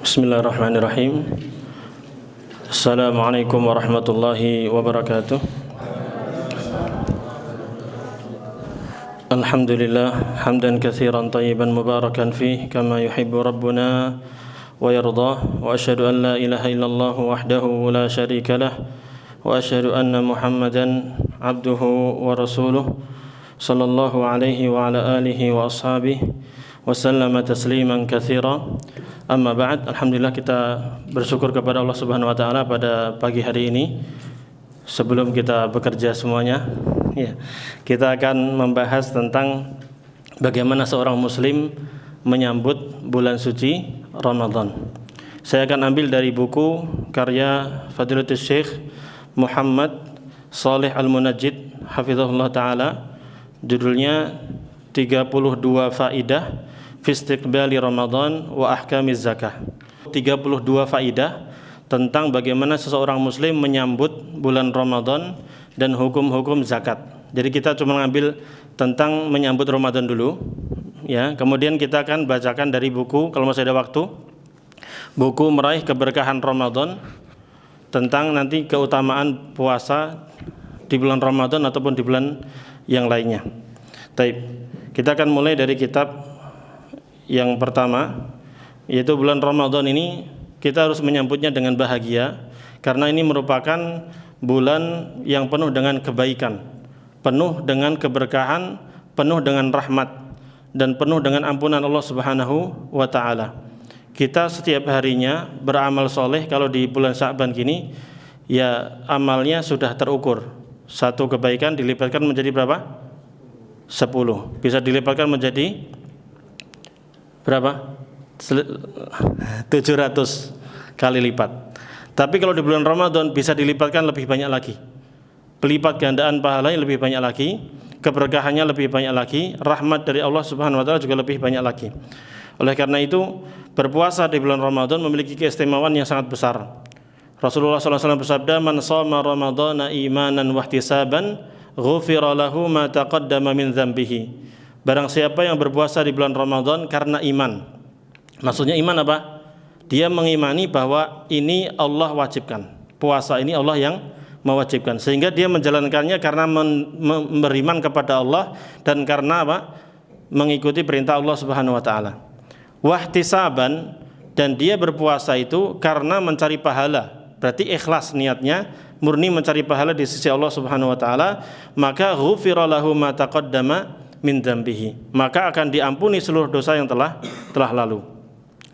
Bismillahirrahmanirrahim. Assalamualaikum warahmatullahi wabarakatuh. Alhamdulillah hamdan katsiran tayyiban mubarakan fih kama yuhibbu rabbuna wa yardah, wa asyhadu an la ilaha illallah wahdahu la syarika lah, wa asyhadu anna Muhammadan abduhu wa rasuluh sallallahu alaihi wa ala alihi wa ashabihi wa sallama tasliman katsira. Amma ba'd, alhamdulillah kita bersyukur kepada Allah Subhanahu wa taala pada pagi hari ini. Sebelum kita bekerja semuanya, kita akan membahas tentang bagaimana seorang muslim menyambut bulan suci Ramadan. Saya akan ambil dari buku karya Fadilatul Syekh Muhammad Shalih Al-Munajjid hafizahullah taala, judulnya 32 faidah fi istiqbali Ramadan wa ahkamiz zakah. 32 faidah tentang bagaimana seseorang muslim menyambut bulan Ramadan dan hukum-hukum zakat. Jadi kita cuma ngambil tentang menyambut Ramadan dulu, ya. Kemudian kita akan bacakan dari buku, kalau masih ada waktu, buku Meraih Keberkahan Ramadan, tentang nanti keutamaan puasa di bulan Ramadan ataupun di bulan yang lainnya. Baik, kita akan mulai dari kitab yang pertama, yaitu bulan Ramadan ini kita harus menyambutnya dengan bahagia, karena ini merupakan bulan yang penuh dengan kebaikan, penuh dengan keberkahan, penuh dengan rahmat, dan penuh dengan ampunan Allah Subhanahu wa ta'ala. Kita setiap harinya beramal soleh. Kalau di bulan Sya'ban gini, ya amalnya sudah terukur. Satu kebaikan dilipatkan menjadi berapa? 10. Bisa dilipatkan menjadi berapa? 700 kali lipat. Tapi kalau di bulan Ramadan bisa dilipatkan lebih banyak lagi. Pelipat gandaan pahalanya lebih banyak lagi, keberkahannya lebih banyak lagi, rahmat dari Allah Subhanahu wa taala juga lebih banyak lagi. Oleh karena itu, berpuasa di bulan Ramadan memiliki keistimewaan yang sangat besar. Rasulullah SAW bersabda, "Man shoma Ramadhana imanan wa ihtisaban, ghufira lahu ma taqaddama min dzambihi." Barang siapa yang berpuasa di bulan Ramadan karena iman. Maksudnya iman apa? Dia mengimani bahwa ini Allah wajibkan. Puasa ini Allah yang mewajibkan, sehingga dia menjalankannya karena beriman kepada Allah dan karena apa? Mengikuti perintah Allah Subhanahu wa taala. Wahtisaban, dan dia berpuasa itu karena mencari pahala. Berarti ikhlas niatnya, murni mencari pahala di sisi Allah Subhanahu wa taala, maka ghufira lahu ma taqaddama min dzambihi, maka akan diampuni seluruh dosa yang telah lalu.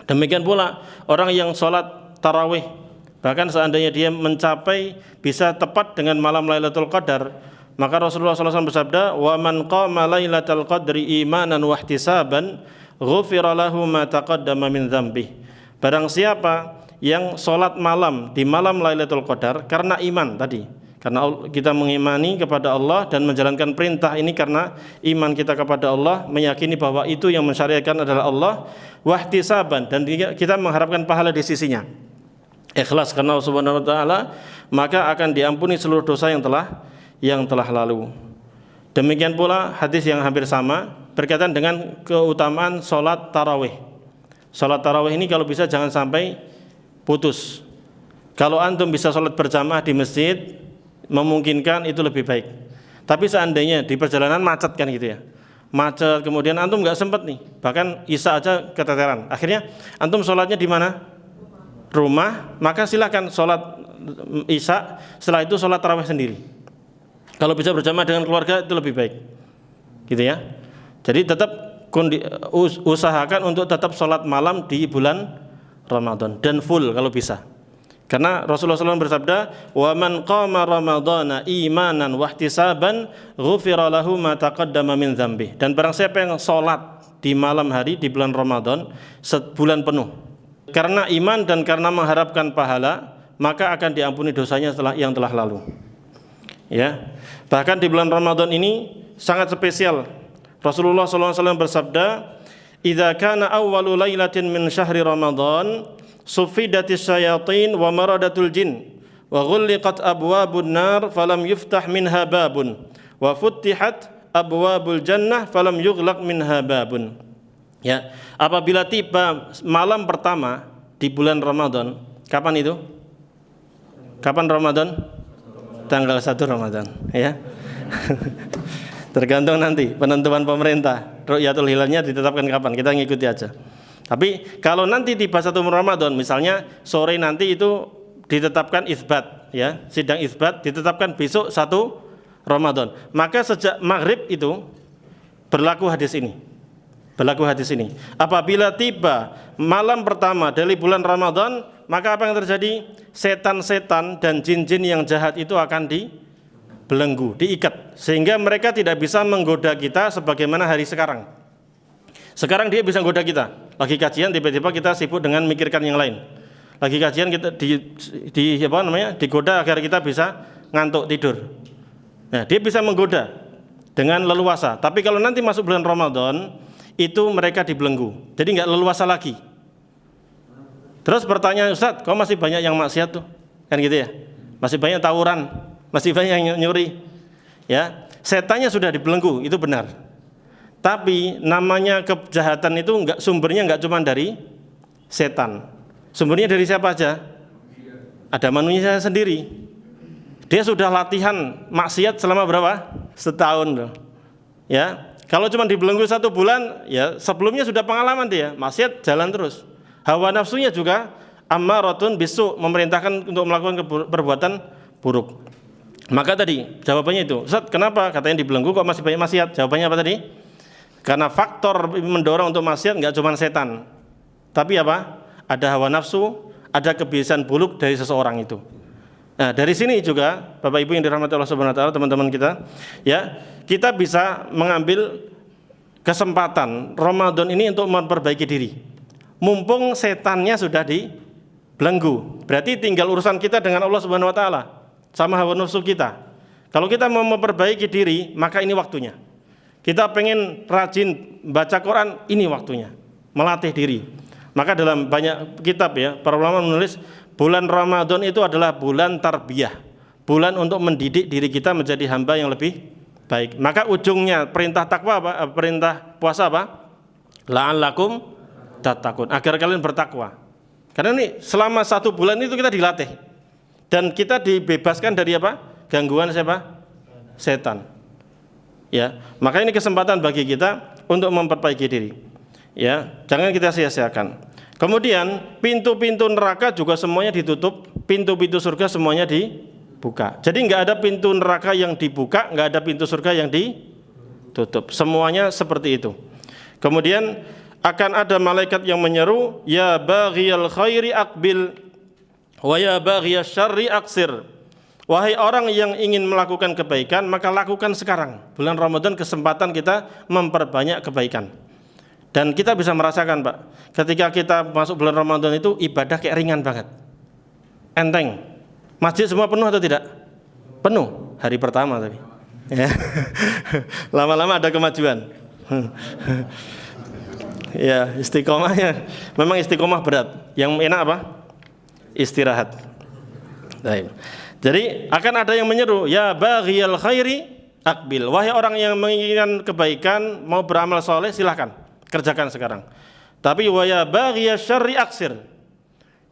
Demikian pula orang yang sholat tarawih, bahkan seandainya dia mencapai bisa tepat dengan malam Lailatul Qadar, maka Rasulullah SAW bersabda, "Wa man qama Lailatul Qadri imanan wa ihtisaban, ghufira lahu ma taqaddama min dzambihi." Barang siapa yang sholat malam di malam Lailatul Qadar karena iman tadi, karena kita mengimani kepada Allah dan menjalankan perintah ini karena iman kita kepada Allah, meyakini bahwa itu yang mensyariatkan adalah Allah, wahtisaban, dan kita mengharapkan pahala di sisinya, ikhlas karena Allah Subhanahu wa taala, maka akan diampuni seluruh dosa yang telah lalu. Demikian pula hadis yang hampir sama berkaitan dengan keutamaan sholat tarawih. Sholat tarawih ini kalau bisa jangan sampai putus. Kalau antum bisa sholat berjamaah di masjid, memungkinkan, itu lebih baik. Tapi seandainya di perjalanan macet kan gitu ya, macet, kemudian antum nggak sempat nih, bahkan isya aja keteteran, akhirnya antum sholatnya di mana? Rumah, maka silakan sholat isya, setelah itu sholat tarawih sendiri. Kalau bisa berjamaah dengan keluarga itu lebih baik, gitu ya. Jadi tetap usahakan untuk tetap sholat malam di bulan Ramadan dan full kalau bisa. Karena Rasulullah SAW bersabda, "Wa man qama Ramadhana imanan wa ihtisaban, ghufira lahu ma taqaddama min dzambi." Dan barang siapa yang sholat di malam hari di bulan Ramadan sebulan penuh karena iman dan karena mengharapkan pahala, maka akan diampuni dosanya yang telah lalu. Ya. Bahkan di bulan Ramadan ini sangat spesial. Rasulullah SAW bersabda, "Idza kana awwalu lailatin min syahri Ramadan, sufidatis syayatin wa maradatul jin wa ghulliqat abwabun nar falam yuftah minha babun wa futtihat abwabul jannah falam yughlaq minha babun." Ya, apabila tiba malam pertama di bulan Ramadan, kapan itu? Kapan Ramadan? Tanggal 1 Ramadan, ya. Tergantung nanti penentuan pemerintah. Ru'yatul hilalnya ditetapkan kapan, kita ngikuti aja. Tapi kalau nanti tiba 1 Ramadan, misalnya sore nanti itu ditetapkan isbat, ya, sidang isbat ditetapkan besok 1 Ramadan. Maka sejak maghrib itu berlaku hadis ini. Apabila tiba malam pertama dari bulan Ramadan, maka apa yang terjadi? Setan-setan dan jin-jin yang jahat itu akan dibelenggu, diikat, sehingga mereka tidak bisa menggoda kita sebagaimana hari sekarang. Sekarang dia bisa menggoda kita. Lagi kajian tiba-tiba kita sibuk dengan mikirkan yang lain. Lagi kajian kita digoda agar kita bisa ngantuk tidur. Nah, dia bisa menggoda dengan leluasa. Tapi kalau nanti masuk bulan Ramadan, itu mereka dibelenggu, jadi nggak leluasa lagi. Terus pertanyaan, Ustadz, kok masih banyak yang maksiat tuh? Kan gitu ya, masih banyak tawuran, masih banyak yang nyuri. Ya, setannya sudah dibelenggu, itu benar. Tapi namanya kejahatan itu sumbernya nggak cuma dari setan. Sumbernya dari siapa aja? Ada manusia sendiri. Dia sudah latihan maksiat selama berapa? Setahun loh. Ya. Kalau cuma dibelenggu 1 bulan, ya sebelumnya sudah pengalaman dia, maksiat jalan terus. Hawa nafsunya juga ammaratun bisu, memerintahkan untuk melakukan perbuatan buruk. Maka tadi jawabannya itu, Ustaz, kenapa katanya dibelenggu kok masih banyak maksiat? Jawabannya apa tadi? Karena faktor mendorong untuk maksiat nggak cuma setan, tapi apa? Ada hawa nafsu, ada kebiasaan buruk dari seseorang itu. Nah, dari sini juga Bapak Ibu yang dirahmati Allah Subhanahu wa taala, teman-teman kita, ya, kita bisa mengambil kesempatan Ramadan ini untuk memperbaiki diri. Mumpung setannya sudah dibelenggu, berarti tinggal urusan kita dengan Allah Subhanahu wa taala sama hawa nafsu kita. Kalau kita mau memperbaiki diri, maka ini waktunya. Kita pengen rajin baca Quran, ini waktunya. Melatih diri. Maka dalam banyak kitab, ya, para ulama menulis bulan Ramadan itu adalah bulan tarbiyah, bulan untuk mendidik diri kita menjadi hamba yang lebih baik. Maka ujungnya perintah takwa apa? Perintah puasa apa? La'allakum tattaqun, agar kalian bertakwa. Karena ini selama 1 bulan itu kita dilatih dan kita dibebaskan dari apa? Gangguan siapa? Setan. Ya, maka ini kesempatan bagi kita untuk memperbaiki diri. Ya, jangan kita sia-siakan. Kemudian pintu-pintu neraka juga semuanya ditutup, pintu-pintu surga semuanya dibuka. Jadi nggak ada pintu neraka yang dibuka, nggak ada pintu surga yang ditutup. Semuanya seperti itu. Kemudian akan ada malaikat yang menyeru, ya baghiyal khairi aqbil wa ya baghiyasy syarri aqsir. Wahai orang yang ingin melakukan kebaikan, maka lakukan sekarang. Bulan Ramadan kesempatan kita memperbanyak kebaikan. Dan kita bisa merasakan, Pak, ketika kita masuk bulan Ramadan itu ibadah kayak ringan banget, enteng. Masjid semua penuh atau tidak? Penuh hari pertama tapi. Ya. Lama-lama ada kemajuan. Ya, istiqomahnya memang istiqomah berat. Yang enak apa? Istirahat. Baik. Jadi akan ada yang menyeru, ya baghiyal khairi aqbil. Wahai orang yang menginginkan kebaikan, mau beramal soleh, silahkan kerjakan sekarang. Tapi wa ya baghiyasy syarri aqsir.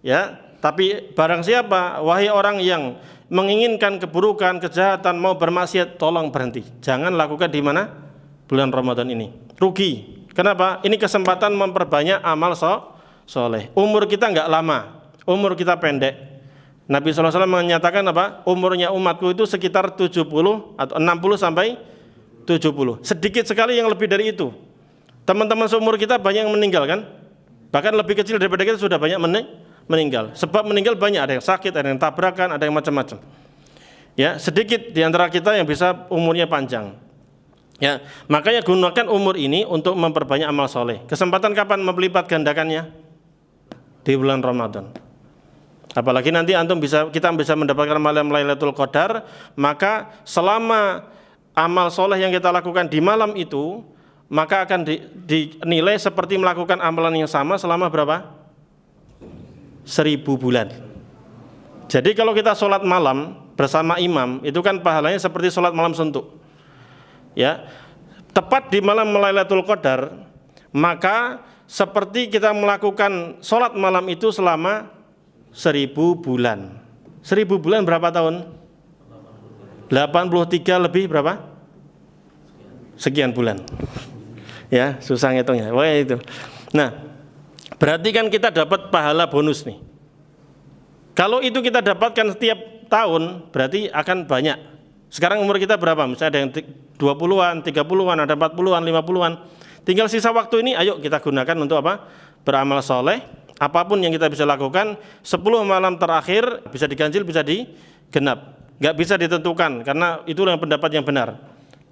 Ya, tapi barang siapa, wahai orang yang menginginkan keburukan, kejahatan, mau bermaksiat, tolong berhenti. Jangan lakukan di mana? Bulan Ramadan ini. Rugi. Kenapa? Ini kesempatan memperbanyak amal soleh. Umur kita enggak lama, umur kita pendek. Nabi SAW menyatakan apa? Umurnya umatku itu sekitar 70 atau 60 sampai 70. Sedikit sekali yang lebih dari itu. Teman-teman seumur kita banyak yang meninggal kan? Bahkan lebih kecil daripada kita sudah banyak meninggal. Sebab meninggal banyak, ada yang sakit, ada yang tabrakan, ada yang macam-macam. Ya, sedikit di antara kita yang bisa umurnya panjang. Ya, makanya gunakan umur ini untuk memperbanyak amal soleh. Kesempatan kapan melipat gandakannya? Di bulan Ramadan. Apalagi nanti kita bisa mendapatkan malam Lailatul Qadar, maka selama amal soleh yang kita lakukan di malam itu, maka akan dinilai seperti melakukan amalan yang sama selama berapa? 1000 bulan. Jadi kalau kita sholat malam bersama imam, itu kan pahalanya seperti sholat malam suntuk. Ya, tepat di malam Lailatul Qadar, maka seperti kita melakukan sholat malam itu selama 1000 bulan. 1000 bulan berapa tahun? 83 lebih berapa? Sekian bulan. Ya, susah ngitungnya. Wah itu. Nah, berarti kan kita dapat pahala bonus nih. Kalau itu kita dapatkan setiap tahun, berarti akan banyak. Sekarang umur kita berapa? Misalnya ada yang 20-an, 30-an, ada 40-an, 50-an. Tinggal sisa waktu ini, ayo kita gunakan untuk apa? Beramal soleh. Apapun yang kita bisa lakukan, 10 malam terakhir bisa diganjil, bisa digenap. Nggak bisa ditentukan, karena itu yang pendapat yang benar.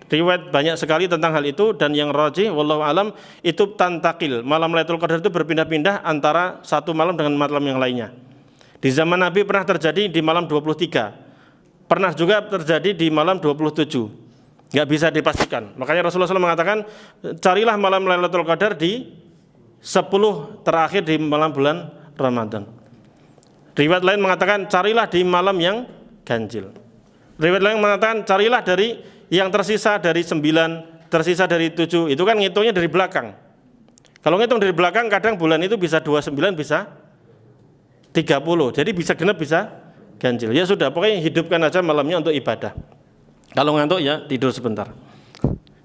Riwayat banyak sekali tentang hal itu, dan yang rajih, wallahu alam, itu tantakil. Malam Lailatul Qadar itu berpindah-pindah antara satu malam dengan malam yang lainnya. Di zaman Nabi pernah terjadi di malam 23, pernah juga terjadi di malam 27. Nggak bisa dipastikan. Makanya Rasulullah SAW mengatakan, carilah malam Lailatul Qadar di 10 terakhir di malam bulan Ramadan. Riwayat lain mengatakan, carilah di malam yang ganjil. Riwayat lain mengatakan, carilah dari yang tersisa dari 9, tersisa dari 7. Itu kan ngitungnya dari belakang. Kalau ngitung dari belakang, kadang bulan itu bisa 29, bisa 30. Jadi bisa genap, bisa ganjil. Ya sudah, pokoknya hidupkan aja malamnya untuk ibadah. Kalau ngantuk ya tidur sebentar.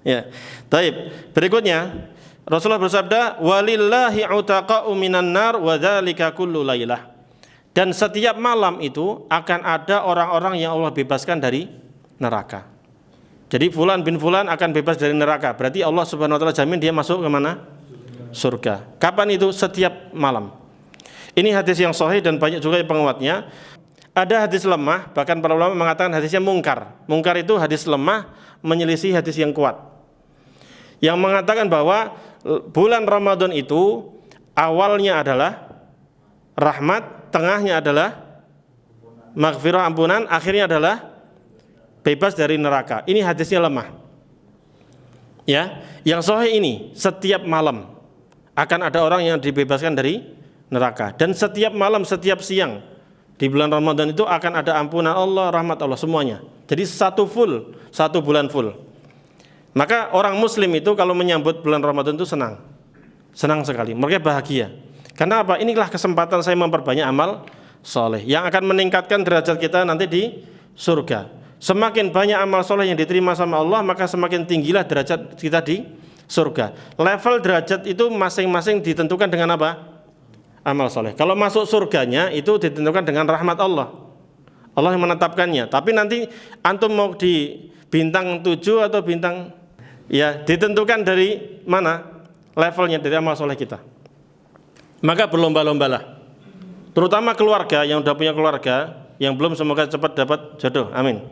Ya. Baik. Berikutnya Rasulullah bersabda, walillahi utaqa'u minan nar wa dzalika kullu lailah. Dan setiap malam itu akan ada orang-orang yang Allah bebaskan dari neraka. Jadi fulan bin fulan akan bebas dari neraka. Berarti Allah Subhanahu wa taala jamin dia masuk ke mana? Surga. Kapan itu? Setiap malam. Ini hadis yang sahih dan banyak juga penguatnya. Ada hadis lemah, bahkan para ulama mengatakan hadisnya mungkar. Mungkar itu hadis lemah menyelisih hadis yang kuat. Yang mengatakan bahwa bulan Ramadan itu awalnya adalah rahmat, tengahnya adalah maghfirah, ampunan, akhirnya adalah bebas dari neraka. Ini hadisnya lemah. Ya, yang sahih ini setiap malam akan ada orang yang dibebaskan dari neraka, dan setiap malam, setiap siang di bulan Ramadan itu akan ada ampunan Allah, rahmat Allah, semuanya. Jadi satu bulan full. Maka orang muslim itu kalau menyambut bulan Ramadan itu senang sekali, mereka bahagia. Karena apa? Inilah kesempatan saya memperbanyak amal soleh yang akan meningkatkan derajat kita nanti di surga. Semakin banyak amal soleh yang diterima sama Allah, maka semakin tinggilah derajat kita di surga. Level derajat itu masing-masing ditentukan dengan apa? Amal soleh. Kalau masuk surganya itu ditentukan dengan rahmat Allah. Allah yang menetapkannya. Tapi nanti antum mau di bintang 7 atau bintang, ya ditentukan dari mana levelnya, dari amal soleh kita. Maka berlomba-lombalah. Terutama keluarga yang sudah punya keluarga, yang belum semoga cepat dapat jodoh. Amin.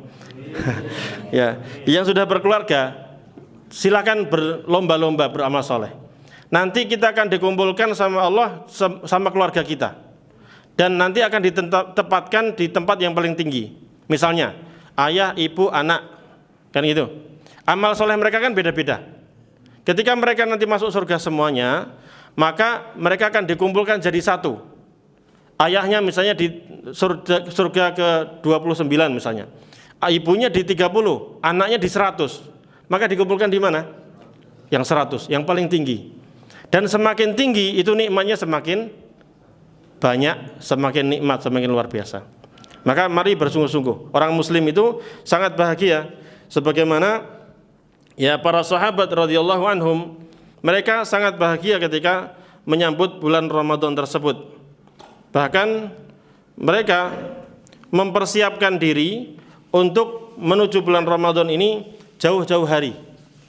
Ya, yang sudah berkeluarga silakan berlomba-lomba beramal soleh. Nanti kita akan dikumpulkan sama Allah sama keluarga kita, dan nanti akan ditempatkan di tempat yang paling tinggi. Misalnya ayah, ibu, anak, kan itu. Amal soleh mereka kan beda-beda. Ketika mereka nanti masuk surga semuanya, maka mereka akan dikumpulkan jadi satu. Ayahnya misalnya di surga ke-29 misalnya, ibunya di 30, anaknya di 100. Maka dikumpulkan di mana? Yang 100, yang paling tinggi. Dan semakin tinggi itu nikmatnya semakin banyak, semakin nikmat, semakin luar biasa. Maka mari bersungguh-sungguh. Orang muslim itu sangat bahagia, sebagaimana ya para sahabat radhiyallahu anhum, mereka sangat bahagia ketika menyambut bulan Ramadan tersebut. Bahkan mereka mempersiapkan diri untuk menuju bulan Ramadan ini jauh-jauh hari.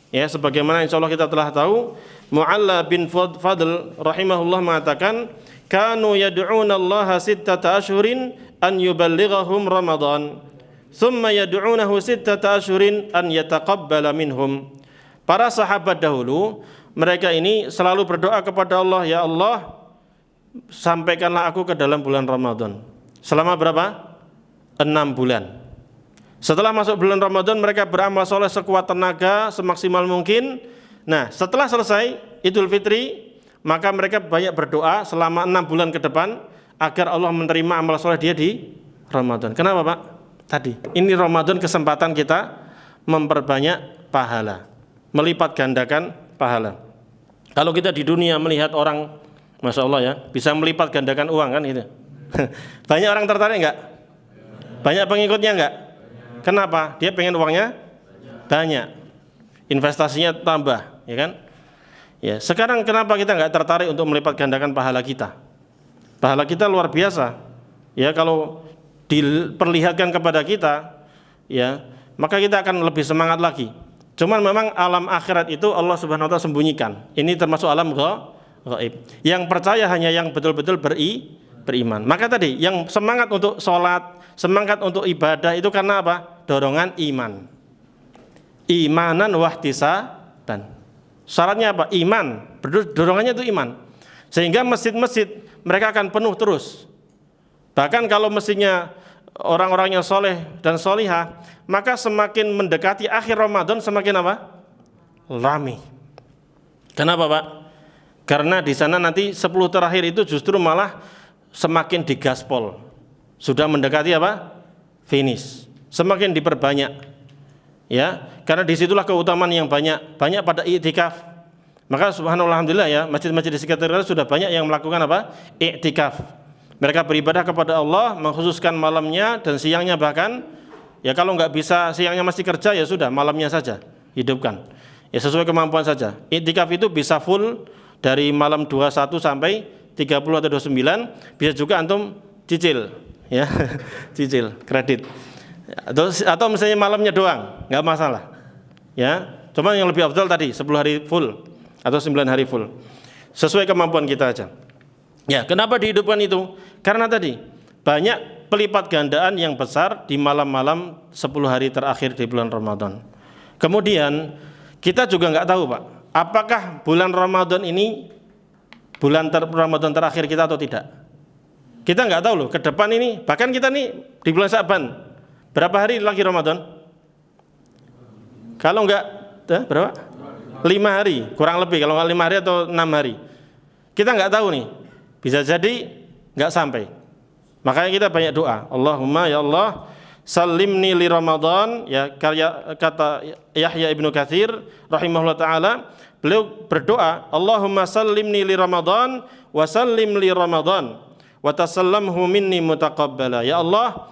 Ya, sebagaimana insyaallah kita telah tahu, Mu'alla bin Fadl rahimahullah mengatakan, kanu yad'una Allah sittata ashhurin an yuballighahum Ramadan, thumma yad'unahu sittata ashhurin an yataqabbala minhum. Para sahabat dahulu, mereka ini selalu berdoa kepada Allah, ya Allah, sampaikanlah aku ke dalam bulan Ramadan. Selama berapa? 6 bulan. Setelah masuk bulan Ramadan, mereka beramal soleh sekuat tenaga, semaksimal mungkin. Nah, setelah selesai Idul Fitri, maka mereka banyak berdoa selama 6 bulan ke depan agar Allah menerima amal soleh dia di Ramadan. Kenapa Pak? Tadi, ini Ramadan kesempatan kita memperbanyak pahala, melipat gandakan pahala. Kalau kita di dunia melihat orang, Masya Allah ya, bisa melipat gandakan uang kan gitu. Banyak orang tertarik enggak? Banyak pengikutnya enggak? Kenapa? Dia pengen uangnya banyak, investasinya tambah, ya kan? Ya, sekarang kenapa kita enggak tertarik untuk melipat gandakan pahala kita? Pahala kita luar biasa. Ya, kalau diperlihatkan kepada kita, ya, maka kita akan lebih semangat lagi. Cuman memang alam akhirat itu Allah Subhanahu wa taala sembunyikan. Ini termasuk alam gaib. Yang percaya hanya yang betul-betul beriman. Maka tadi yang semangat untuk sholat, semangat untuk ibadah itu karena apa? Dorongan iman. Imanan wahtisaban. Syaratnya apa? Iman. Dorongannya itu iman. Sehingga masjid-masjid mereka akan penuh terus. Bahkan kalau masjidnya orang-orangnya soleh dan solihah, maka semakin mendekati akhir Ramadan semakin apa? Ramai. Kenapa, Pak? Karena di sana nanti 10 terakhir itu justru malah semakin digaspol. Sudah mendekati apa? Finish. Semakin diperbanyak. Ya, karena disitulah keutamaan yang banyak pada i'tikaf. Maka subhanallah, alhamdulillah ya, masjid-masjid di sekitar kita sudah banyak yang melakukan apa? I'tikaf. Mereka beribadah kepada Allah, mengkhususkan malamnya dan siangnya bahkan. Ya kalau nggak bisa siangnya masih kerja ya sudah malamnya saja hidupkan. Ya sesuai kemampuan saja. I'tikaf itu bisa full dari malam 21 sampai 30 atau 29. Bisa juga antum cicil, ya cicil kredit. Atau misalnya malamnya doang, nggak masalah. Ya, cuma yang lebih afdal tadi 10 hari full atau 9 hari full. Sesuai kemampuan kita aja. Ya, kenapa dihidupkan itu? Karena tadi banyak pelipat gandaan yang besar di malam-malam 10 hari terakhir di bulan Ramadan. Kemudian kita juga nggak tahu, Pak, apakah bulan Ramadan ini bulan Ramadan terakhir kita atau tidak. Kita nggak tahu loh, ke depan ini, bahkan kita nih di bulan Sya'ban, berapa hari lagi Ramadan? Kalau nggak, berapa? 5 hari, kurang lebih, kalau nggak 5 hari atau 6 hari. Kita nggak tahu nih, bisa jadi nggak sampai. Makanya kita banyak doa. Allahumma ya Allah, salimni li Ramadan. Ya, kata Yahya Ibnu Katsir rahimahullah taala, beliau berdoa, Allahumma salimni li Ramadan wa sallim li Ramadan wa tasallamhu minni mutaqabbala. Ya Allah,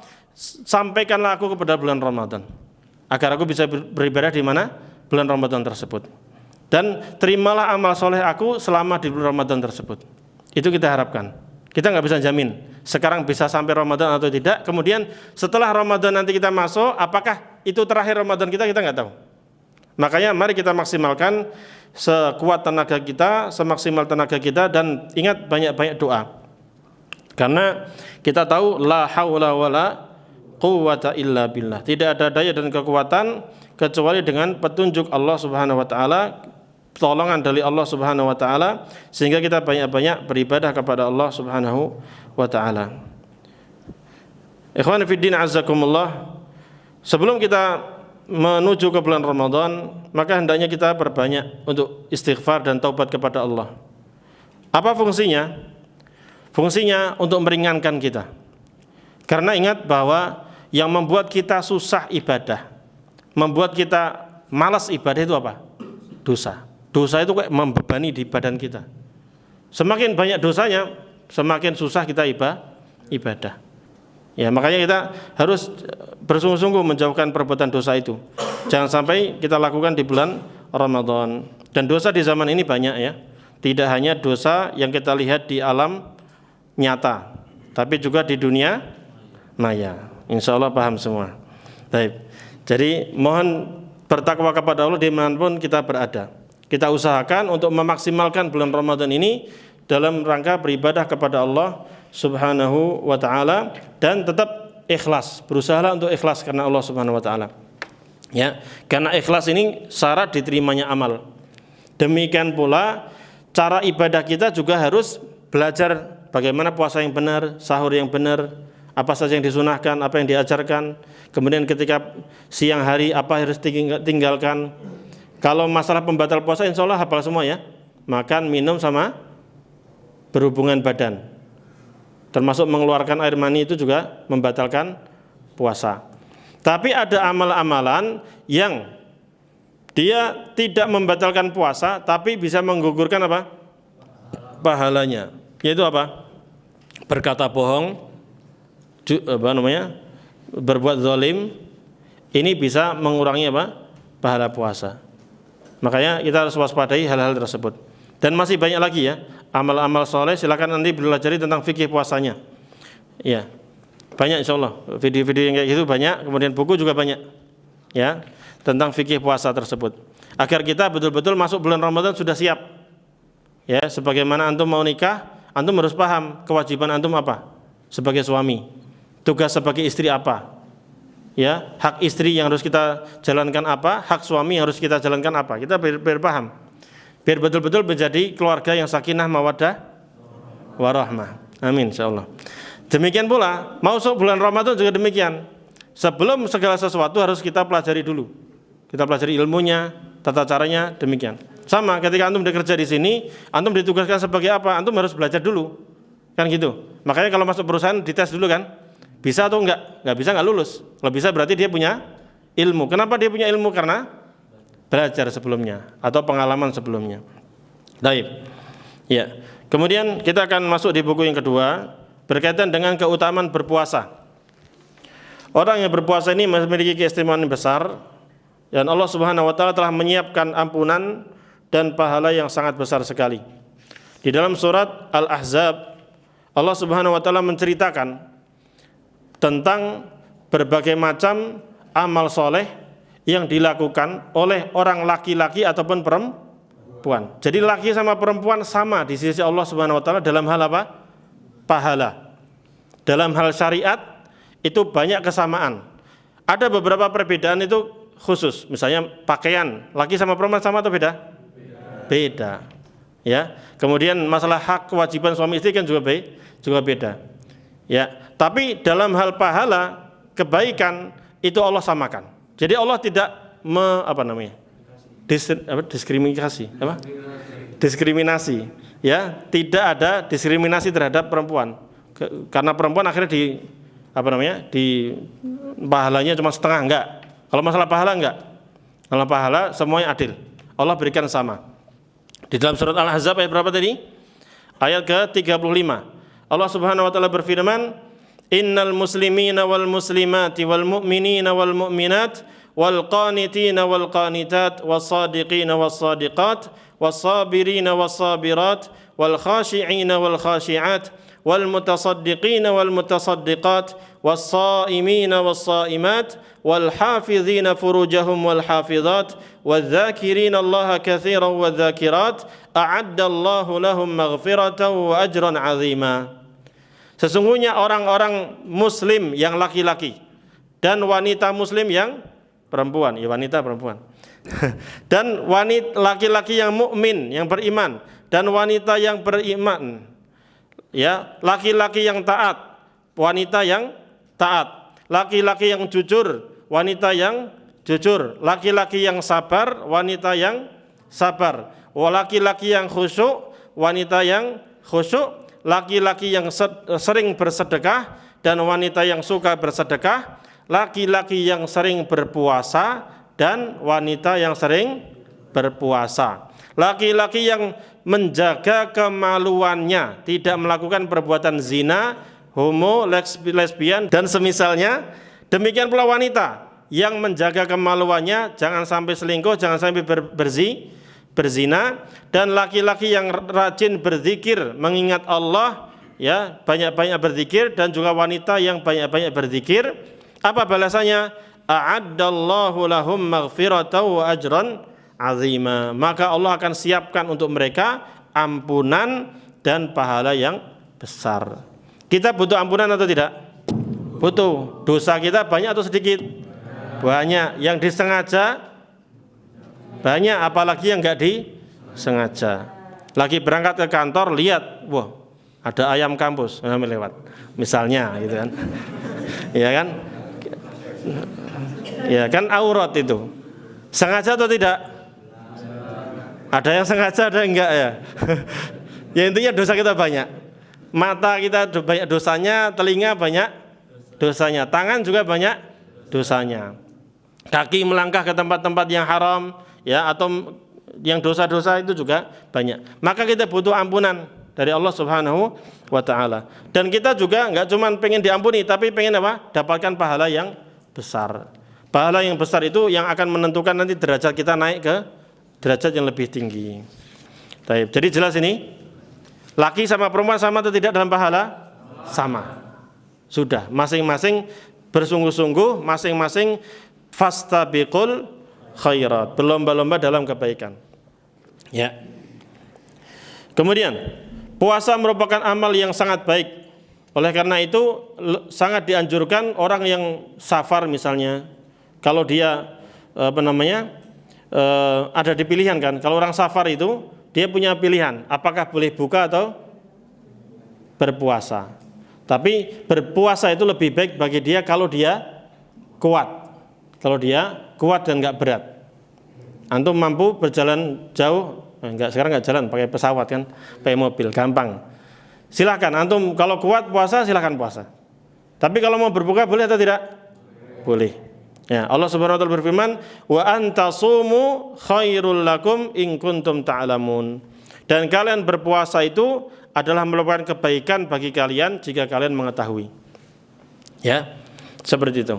sampaikanlah aku kepada bulan Ramadan agar aku bisa beribadah di mana? Bulan Ramadan tersebut. Dan terimalah amal soleh aku selama di bulan Ramadan tersebut. Itu kita harapkan. Kita nggak bisa jamin sekarang bisa sampai Ramadan atau tidak. Kemudian setelah Ramadan nanti kita masuk, apakah itu terakhir Ramadan kita nggak tahu. Makanya mari kita maksimalkan sekuat tenaga kita, semaksimal tenaga kita, dan ingat banyak-banyak doa. Karena kita tahu la haula wala quwwata illa billah. Tidak ada daya dan kekuatan kecuali dengan petunjuk Allah Subhanahu wa taala, pertolongan dari Allah Subhanahu wa taala, sehingga kita banyak-banyak beribadah kepada Allah Subhanahu wa taala. Ikhwan fillah azzakumullah, sebelum kita menuju ke bulan Ramadan, maka hendaknya kita berbanyak untuk istighfar dan taubat kepada Allah. Apa fungsinya? Fungsinya untuk meringankan kita. Karena ingat bahwa yang membuat kita susah ibadah, membuat kita malas ibadah itu apa? Dosa. Dosa itu kayak membebani di badan kita. Semakin banyak dosanya, semakin susah kita ibadah. Ya, makanya kita harus bersungguh-sungguh menjauhkan perbuatan dosa itu. Jangan sampai kita lakukan di bulan Ramadan. Dan dosa di zaman ini banyak ya. Tidak hanya dosa yang kita lihat di alam nyata, tapi juga di dunia maya. Insya Allah paham semua. Baik. Jadi mohon bertakwa kepada Allah dimanapun kita berada. Kita usahakan untuk memaksimalkan bulan Ramadan ini dalam rangka beribadah kepada Allah Subhanahu wa taala, dan tetap ikhlas. Berusahalah untuk ikhlas karena Allah Subhanahu wa taala. Ya, karena ikhlas ini syarat diterimanya amal. Demikian pula cara ibadah kita juga harus belajar bagaimana puasa yang benar, sahur yang benar, apa saja yang disunahkan, apa yang diajarkan. Kemudian ketika siang hari apa harus tinggalkan. Kalau masalah pembatal puasa insya Allah hafal semua ya. Makan, minum, sama berhubungan badan. Termasuk mengeluarkan air mani itu juga membatalkan puasa. Tapi ada amal-amalan yang Dia tidak membatalkan puasa, tapi bisa menggugurkan apa? Pahalanya. Yaitu apa? Berkata bohong, berbuat zalim, ini bisa mengurangi apa? Pahala puasa. Makanya kita harus waspadai hal-hal tersebut. Dan masih banyak lagi ya amal-amal soleh. Silakan nanti belajar tentang fikih puasanya. Ya, banyak insyaallah video-video yang kayak gitu banyak. Kemudian buku juga banyak. Ya, tentang fikih puasa tersebut. Agar kita betul-betul masuk bulan Ramadan sudah siap. Ya, sebagaimana antum mau nikah, antum harus paham kewajiban antum apa sebagai suami, tugas sebagai istri apa. Ya, hak istri yang harus kita jalankan apa, hak suami yang harus kita jalankan apa. Kita biar paham. Biar betul-betul menjadi keluarga yang sakinah mawaddah warahmah. Amin insyaallah. Demikian pula masuk bulan Ramadan juga demikian. Sebelum segala sesuatu harus kita pelajari dulu. Kita pelajari ilmunya, tata caranya, demikian. Sama ketika antum bekerja di sini, antum ditugaskan sebagai apa? Antum harus belajar dulu. Kan gitu. Makanya kalau masuk perusahaan dites dulu kan. Bisa atau enggak? Enggak bisa enggak lulus. Kalau bisa berarti dia punya ilmu. Kenapa dia punya ilmu? Karena belajar sebelumnya atau pengalaman sebelumnya. Baik. Ya. Kemudian kita akan masuk di buku yang kedua berkaitan dengan keutamaan berpuasa. Orang yang berpuasa ini memiliki keistimewaan besar dan Allah Subhanahu wa taala telah menyiapkan ampunan dan pahala yang sangat besar sekali. Di dalam surat Al-Ahzab Allah Subhanahu wa taala menceritakan tentang berbagai macam amal soleh yang dilakukan oleh orang laki-laki ataupun perempuan. Jadi laki sama perempuan sama di sisi Allah Subhanahu wa taala dalam hal apa? Pahala. Dalam hal syariat itu banyak kesamaan. Ada beberapa perbedaan itu khusus. Misalnya pakaian, laki sama perempuan sama atau beda? Beda. Ya. Kemudian masalah hak kewajiban suami istri kan juga beda. Ya. Tapi dalam hal pahala, kebaikan itu Allah samakan. Jadi Allah tidak diskriminasi. Ya, tidak ada diskriminasi terhadap perempuan. Karena perempuan akhirnya di pahalanya cuma setengah, enggak. Kalau masalah pahala enggak. Kalau pahala semuanya adil. Allah berikan sama. Di dalam surat Al-Ahzab ayat berapa tadi? Ayat ke-35. Allah Subhanahu wa taala berfirman, "Innal muslimina wal muslimati wal mu'minina wal mu'minat wal qanitina wal qanitat was sadiqina was sadiqat was sabirina was sabirat wal khashi'ina wal khashi'at wal mutasaddiqina wal mutasaddiqat was saimina was saimat wal hafizina furujahum wal hafizat wal dzakirina Allaha katsiran wal dzakirat a'adda Allahu lahum maghfiratan wa ajran 'azima." Sesungguhnya orang-orang muslim yang laki-laki dan wanita muslim yang perempuan, ya wanita perempuan. Dan wanita laki-laki yang mukmin, yang beriman, dan wanita yang beriman. Ya, laki-laki yang taat, wanita yang taat. Laki-laki yang jujur, wanita yang jujur. Laki-laki yang sabar, wanita yang sabar. Laki-laki yang khusyuk, wanita yang khusyuk. Laki-laki yang sering bersedekah dan wanita yang suka bersedekah, laki-laki yang sering berpuasa dan wanita yang sering berpuasa, laki-laki yang menjaga kemaluannya, tidak melakukan perbuatan zina, homo, lesbian dan semisalnya. Demikian pula wanita yang menjaga kemaluannya, jangan sampai selingkuh, jangan sampai berzina, dan laki-laki yang rajin berzikir mengingat Allah, ya, banyak-banyak berzikir, dan juga wanita yang banyak-banyak berzikir. Apa balasannya? A'addallahu lahum maghfiratan wa ajran 'azima. Maka Allah akan siapkan untuk mereka ampunan dan pahala yang besar. Kita butuh ampunan atau tidak? Butuh. Dosa kita banyak atau sedikit? Banyak. Yang disengaja banyak, apalagi yang enggak disengaja. Lagi berangkat ke kantor, lihat, wah, ada ayam kampus lewat, misalnya, gitu kan. Ya kan? Ya kan aurat itu. Sengaja atau tidak? Ada yang sengaja, ada yang enggak ya. Ya intinya dosa kita banyak. Mata kita banyak dosanya, telinga banyak dosanya, tangan juga banyak dosanya. Kaki melangkah ke tempat-tempat yang haram, ya, atau yang dosa-dosa itu juga banyak. Maka kita butuh ampunan dari Allah Subhanahu wa taala. Dan kita juga enggak cuma pengen diampuni, tapi pengen apa? Dapatkan pahala yang besar. Pahala yang besar itu yang akan menentukan nanti derajat kita naik ke derajat yang lebih tinggi. Baik, jadi jelas ini, laki sama perempuan sama atau tidak dalam pahala? Sama. Sudah, masing-masing bersungguh-sungguh, masing-masing fastabiqul khairat, berlomba-lomba dalam kebaikan. Ya. Kemudian, puasa merupakan amal yang sangat baik. Oleh karena itu sangat dianjurkan orang yang safar misalnya, kalau dia ada di pilihan kan. Kalau orang safar itu dia punya pilihan, apakah boleh buka atau berpuasa. Tapi berpuasa itu lebih baik bagi dia kalau dia kuat. Kalau dia kuat dan enggak berat. Antum mampu berjalan jauh, sekarang enggak jalan, pakai pesawat kan, pakai mobil, gampang. Silahkan, antum kalau kuat puasa silahkan puasa. Tapi kalau mau berbuka boleh atau tidak? Boleh. Ya, Allah Subhanahu wa taala berfirman, "Wa antasumu khairul lakum in kuntum ta'lamun." Dan kalian berpuasa itu adalah merupakan kebaikan bagi kalian jika kalian mengetahui. Ya, seperti itu.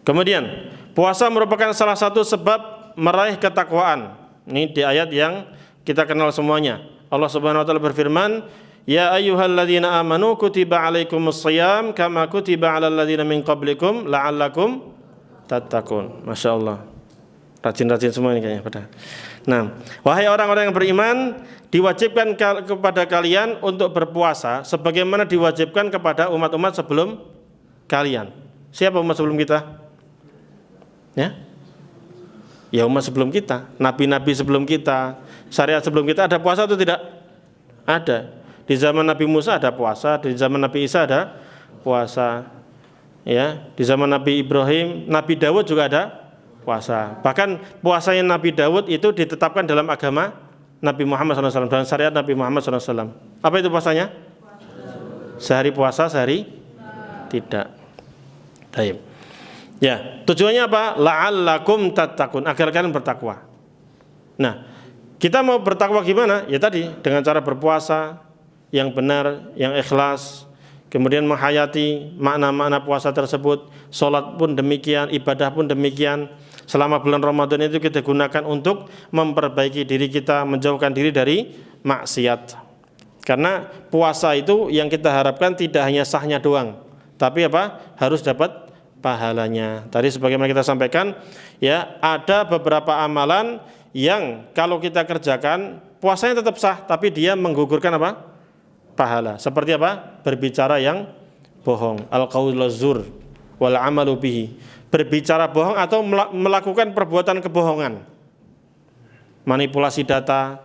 Kemudian, puasa merupakan salah satu sebab meraih ketakwaan. Ini di ayat yang kita kenal semuanya. Allah Subhanahu wa taala berfirman, "Ya ayyuhalladzina amanu kutiba alaikumus shiyam kama kutiba alal ladzina min qablikum la'allakum tattaqun." Masya Allah, rajin-rajin semua ini kayaknya pada. Nah, wahai orang-orang yang beriman, diwajibkan kepada kalian untuk berpuasa sebagaimana diwajibkan kepada umat-umat sebelum kalian. Siapa umat sebelum kita? Ya, ya umat sebelum kita, nabi-nabi sebelum kita, syariat sebelum kita ada puasa atau tidak? Ada. Di zaman Nabi Musa ada puasa, di zaman Nabi Isa ada puasa. Ya, di zaman Nabi Ibrahim, Nabi Dawud juga ada puasa. Bahkan puasanya Nabi Dawud itu ditetapkan dalam agama Nabi Muhammad SAW, dalam syariat Nabi Muhammad SAW. Apa itu puasanya? Sehari puasa, sehari tidak. Baik. Ya, tujuannya apa? La'allakum tattaqun, agar kalian bertakwa. Nah, kita mau bertakwa gimana? Ya tadi, dengan cara berpuasa yang benar, yang ikhlas, kemudian menghayati makna-makna puasa tersebut. Sholat pun demikian, ibadah pun demikian. Selama bulan Ramadan itu kita gunakan untuk memperbaiki diri kita, menjauhkan diri dari maksiat. Karena puasa itu yang kita harapkan tidak hanya sahnya doang, tapi apa? Harus dapat pahalanya. Tadi sebagaimana kita sampaikan, ya, ada beberapa amalan yang kalau kita kerjakan puasanya tetap sah, tapi dia menggugurkan apa? Pahala. Seperti apa? Berbicara yang bohong, al-qaulu zur wal amalu bihi. Berbicara bohong atau melakukan perbuatan kebohongan. Manipulasi data,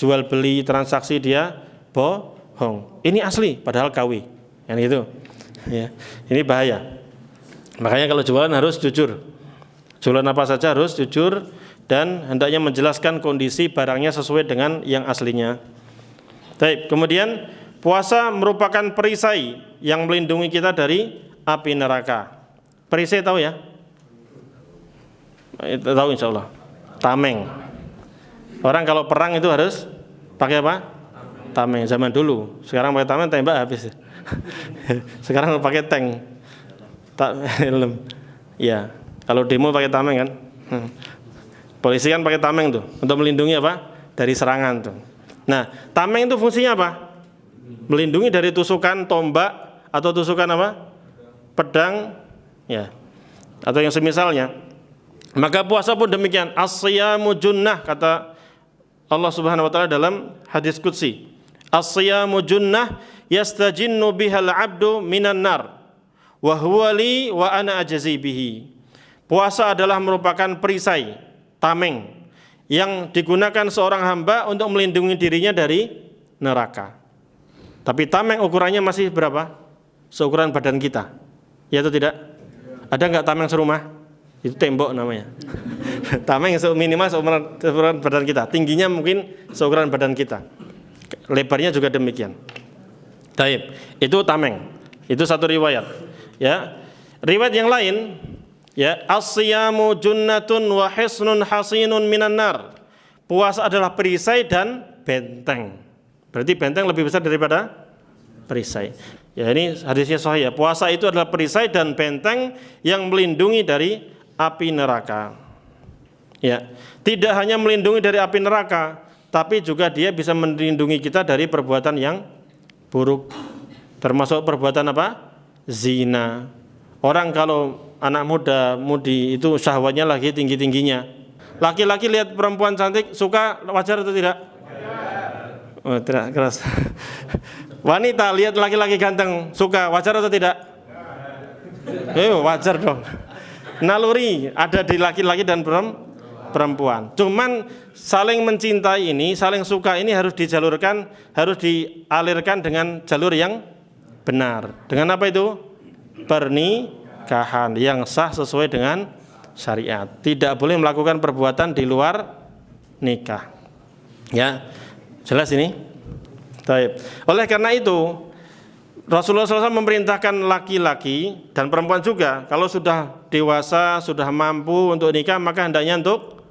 jual beli, transaksi dia bohong. Ini asli padahal KW. Yang gitu. Ya. Ini bahaya. Makanya kalau jualan harus jujur. Jualan apa saja harus jujur dan hendaknya menjelaskan kondisi barangnya sesuai dengan yang aslinya. Baik, kemudian puasa merupakan perisai yang melindungi kita dari api neraka. Perisai tahu ya? Tahu insya Allah. Tameng. Orang kalau perang itu harus pakai apa? Tameng. Zaman dulu. Sekarang pakai tameng tembak habis. Sekarang pakai tank. Helm. Ya. Kalau demo pakai tameng kan. Polisi kan pakai tameng tuh untuk melindungi apa? Dari serangan tuh. Nah, tameng itu fungsinya apa? Melindungi dari tusukan tombak atau tusukan apa? Pedang, ya, atau yang semisalnya. Maka puasa pun demikian. As-siyamu junnah, kata Allah Subhanahu wa taala dalam hadis qudsi. As-siyamu junnah yastajinnu bihal 'abdu minan nar wa huwa li wa ana ajzi bihi. Puasa adalah merupakan perisai, tameng yang digunakan seorang hamba untuk melindungi dirinya dari neraka. Tapi tameng ukurannya masih berapa? Seukuran badan kita. Ya atau tidak? Ada enggak tameng serumah? Itu tembok namanya. Tameng minimal seukuran badan kita. Tingginya mungkin seukuran badan kita. Lebarnya juga demikian. Taib. Itu tameng. Itu satu riwayat. Ya. Riwayat yang lain, Ya, as-siyamu junnatun wa hisnun hasinun minan nar. Puasa adalah perisai dan benteng. Berarti benteng lebih besar daripada perisai. Ya, ini hadisnya sahih ya. Puasa itu adalah perisai dan benteng yang melindungi dari api neraka. Ya, tidak hanya melindungi dari api neraka, tapi juga dia bisa melindungi kita dari perbuatan yang buruk. Termasuk perbuatan apa? Zina. Orang kalau anak muda, mudi itu syahwatnya lagi tinggi-tingginya. Laki-laki lihat perempuan cantik suka, wajar atau tidak? Oh, tidak keras. Wanita lihat laki-laki ganteng suka, wajar atau tidak? Wajar dong. Naluri ada di laki-laki dan perempuan. Cuman saling mencintai ini, saling suka ini harus dijalurkan, harus dialirkan dengan jalur yang benar. Dengan apa itu? Pernikahan yang sah sesuai dengan syariat. Tidak boleh melakukan perbuatan di luar nikah. Ya, jelas ini? Baik. Oleh karena itu, Rasulullah SAW memerintahkan laki-laki dan perempuan juga, kalau sudah dewasa, sudah mampu untuk nikah, maka hendaknya untuk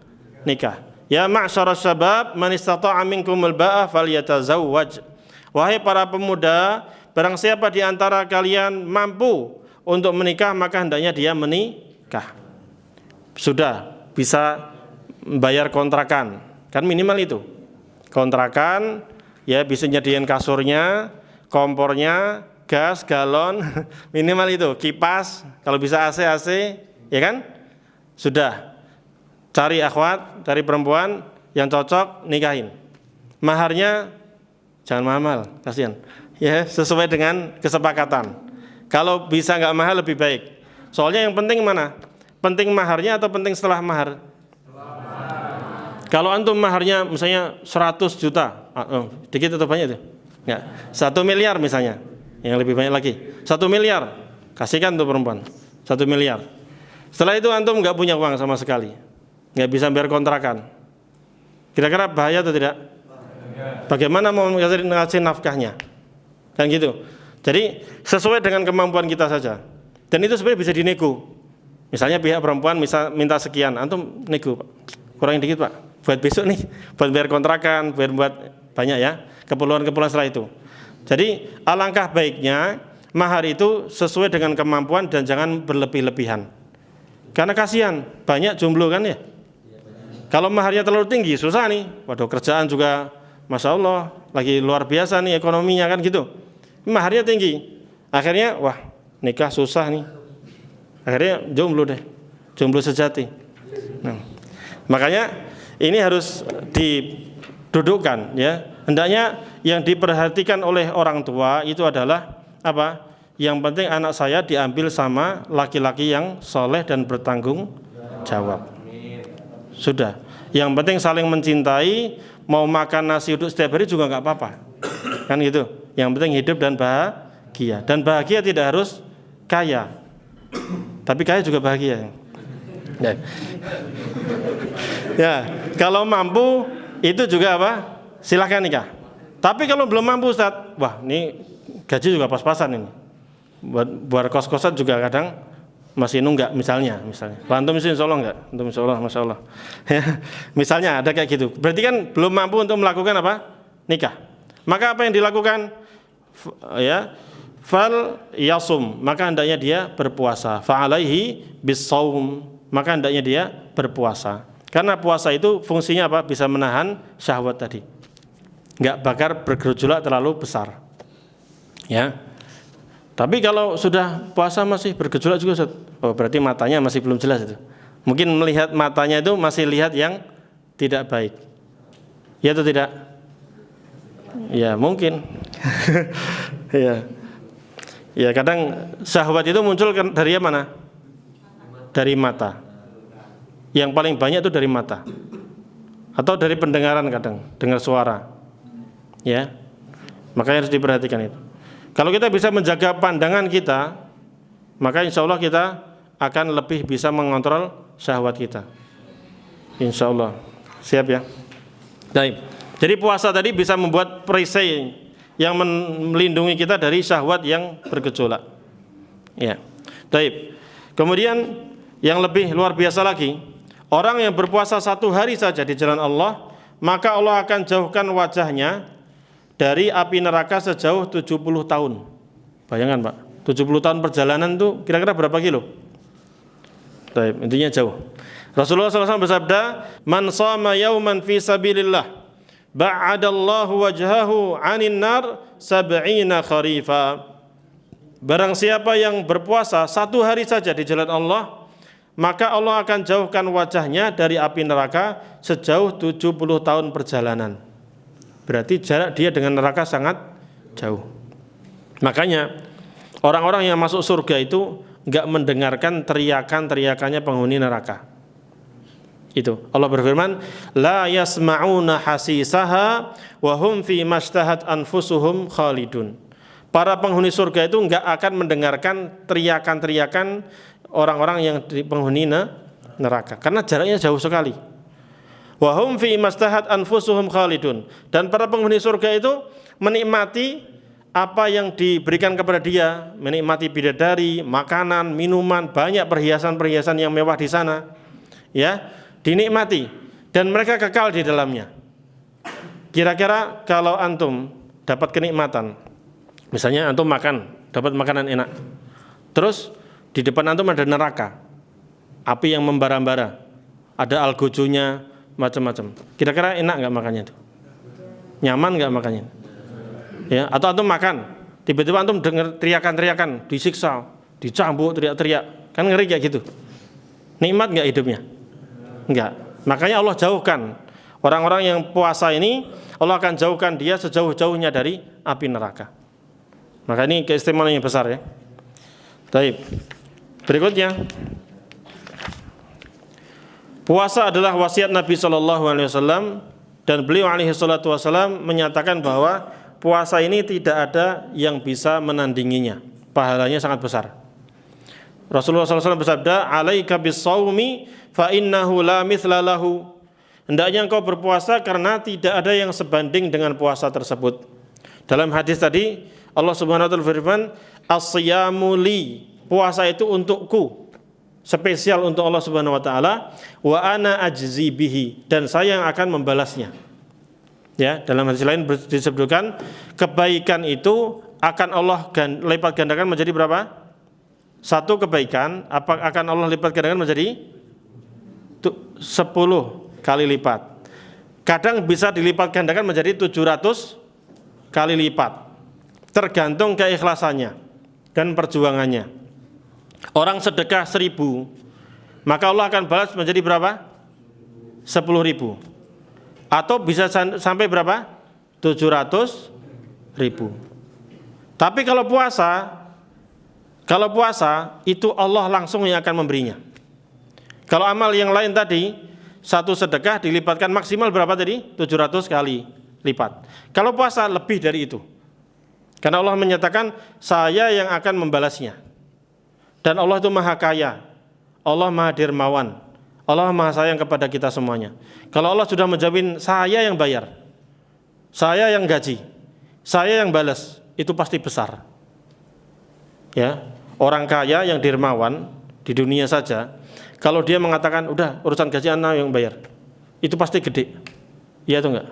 nikah. Ya ma'syaras syabab, man istata'a minkumul ba'ah falyatazawwaj. Wahai para pemuda, barang siapa di antara kalian mampu untuk menikah, maka hendaknya dia menikah. Sudah bisa bayar kontrakan, kan minimal itu kontrakan, ya bisa nyediain kasurnya, kompornya, gas, galon, minimal itu, kipas, kalau bisa AC, ya kan? Sudah, cari akhwat, cari perempuan yang cocok, nikahin. Maharnya jangan mahal, kasihan, ya sesuai dengan kesepakatan. Kalau bisa nggak mahal lebih baik. Soalnya yang penting mana? Penting maharnya atau penting setelah mahar? Kalau antum maharnya misalnya 100 juta, dikit atau banyak itu? Enggak, 1 miliar misalnya, yang lebih banyak lagi, 1 miliar, kasihkan tuh perempuan, 1 miliar. Setelah itu antum nggak punya uang sama sekali, nggak bisa bayar kontrakan. Kira-kira bahaya atau tidak? Bagaimana mau ngasih nafkahnya? Kan gitu. Jadi sesuai dengan kemampuan kita saja. Dan itu sebenarnya bisa dinego. Misalnya pihak perempuan minta sekian, antum nego, Pak. Kurangin dikit Pak, buat besok nih, buat bayar kontrakan, buat banyak ya, keperluan-keperluan setelah itu. Jadi alangkah baiknya mahar itu sesuai dengan kemampuan dan jangan berlebih-lebihan. Karena kasihan, banyak jomblo kan ya. Kalau maharnya terlalu tinggi, susah nih. Waduh, kerjaan juga, Masya Allah, lagi luar biasa nih ekonominya kan gitu. Maharnya tinggi, akhirnya wah nikah susah nih. Akhirnya jomblo deh, jomblo sejati. Nah, makanya ini harus didudukkan ya. Hendaknya yang diperhatikan oleh orang tua itu adalah apa? Yang penting anak saya diambil sama laki-laki yang soleh dan bertanggung jawab. Sudah. Yang penting saling mencintai, mau makan nasi uduk setiap hari juga nggak apa-apa. Kan gitu. Yang penting hidup dan bahagia. Dan bahagia tidak harus kaya. Tapi kaya juga bahagia. Ya, kalau mampu itu juga apa? Silahkan nikah. Tapi kalau belum mampu Ustaz, wah ini gaji juga pas-pasan ini. Buat kos-kosan juga kadang masih nunggak misalnya. Antum insya Allah enggak? Antum insya Allah, Masya Allah. Ya, misalnya ada kayak gitu. Berarti kan belum mampu untuk melakukan apa? Nikah. Maka apa yang dilakukan? Ya, fal yasum, maka hendaknya dia berpuasa. Fa'alaihi bisawm, maka hendaknya dia berpuasa. Karena puasa itu fungsinya apa? Bisa menahan syahwat tadi. Enggak bakar bergejolak terlalu besar. Ya. Tapi kalau sudah puasa masih bergejolak juga, oh berarti matanya masih belum jelas itu. Mungkin melihat matanya itu masih lihat yang tidak baik. Ya atau tidak? Ya mungkin. Ya. Ya kadang syahwat itu muncul dari mana? Dari mata. Yang paling banyak itu dari mata. Atau dari pendengaran kadang, dengar suara. Ya. Makanya harus diperhatikan itu. Kalau kita bisa menjaga pandangan kita, maka insya Allah kita akan lebih bisa mengontrol syahwat kita. Insya Allah. Siap ya? Baik. Jadi puasa tadi bisa membuat perisai yang melindungi kita dari syahwat yang bergejolak. Ya. Baik. Kemudian yang lebih luar biasa lagi, orang yang berpuasa 1 hari saja di jalan Allah, maka Allah akan jauhkan wajahnya dari api neraka sejauh 70 tahun. Bayangkan Pak, 70 tahun perjalanan itu kira-kira berapa kilo? Intinya jauh. Rasulullah SAW bersabda, "Man shama yauman fi sabilillah, ba'adallahu wajhahu 'anil nar 70 kharifa." Barang siapa yang berpuasa 1 hari saja di jalan Allah, maka Allah akan jauhkan wajahnya dari api neraka sejauh 70 tahun perjalanan. Berarti jarak dia dengan neraka sangat jauh. Makanya orang-orang yang masuk surga itu enggak mendengarkan teriakan-teriakannya penghuni neraka. Itu Allah berfirman, la yasma'una hasisaha wa hum fi mashtahat anfusuhum khalidun. Para penghuni surga itu enggak akan mendengarkan teriakan-teriakan orang-orang yang di penghuni neraka karena jaraknya jauh sekali. Wa hum fi mashtahat anfusuhum khalidun. Dan para penghuni surga itu menikmati apa yang diberikan kepada dia, menikmati bidadari, makanan, minuman, banyak perhiasan-perhiasan yang mewah di sana. Ya, dinikmati dan mereka kekal di dalamnya. Kira-kira kalau antum dapat kenikmatan, misalnya antum makan, dapat makanan enak, terus di depan antum ada neraka, api yang membara-bara, ada algojonya, macam-macam. Kira-kira enak nggak makannya itu? Nyaman nggak makannya? Ya, atau antum makan, tiba-tiba antum dengar teriakan-teriakan, disiksa, dicambuk, teriak-teriak, kan ngeri kayak gitu. Nikmat nggak hidupnya? Enggak. Makanya Allah jauhkan orang-orang yang puasa ini, Allah akan jauhkan dia sejauh-jauhnya dari api neraka. Maka ini keistimewaan yang besar ya. Baik. Berikutnya, puasa adalah wasiat Nabi SAW dan beliau SAW menyatakan bahwa puasa ini tidak ada yang bisa menandinginya. Pahalanya sangat besar. Rasulullah SAW bersabda, "Alaika bis-shaumi fa innahu la mithla lahu." Hendaknya engkau berpuasa karena tidak ada yang sebanding dengan puasa tersebut. Dalam hadis tadi Allah Subhanahu wa taala berfirman, "As-siyamu li." Puasa itu untukku, spesial untuk Allah Subhanahu wa taala, "wa ana ajzi bihi." Dan saya yang akan membalasnya. Ya, dalam hadis lain disebutkan kebaikan itu akan Allah lipat gandakan menjadi berapa? Satu kebaikan akan Allah lipat gandakan menjadi 10 kali lipat. Kadang bisa dilipat gandakan menjadi 700 kali lipat. Tergantung keikhlasannya dan perjuangannya. Orang sedekah 1000, maka Allah akan balas menjadi berapa? 10.000. Atau bisa sampai berapa? 700.000. Tapi kalau puasa itu Allah langsung yang akan memberinya. Kalau amal yang lain tadi, satu sedekah dilipatkan maksimal berapa tadi? 700 kali lipat. Kalau puasa lebih dari itu. Karena Allah menyatakan saya yang akan membalasnya. Dan Allah itu maha kaya, Allah maha dermawan, Allah maha sayang kepada kita semuanya. Kalau Allah sudah menjamin saya yang bayar, saya yang gaji, saya yang balas, itu pasti besar. Ya, orang kaya yang dermawan di dunia saja, kalau dia mengatakan udah urusan gaji anak yang bayar, itu pasti gede. Iya atau enggak?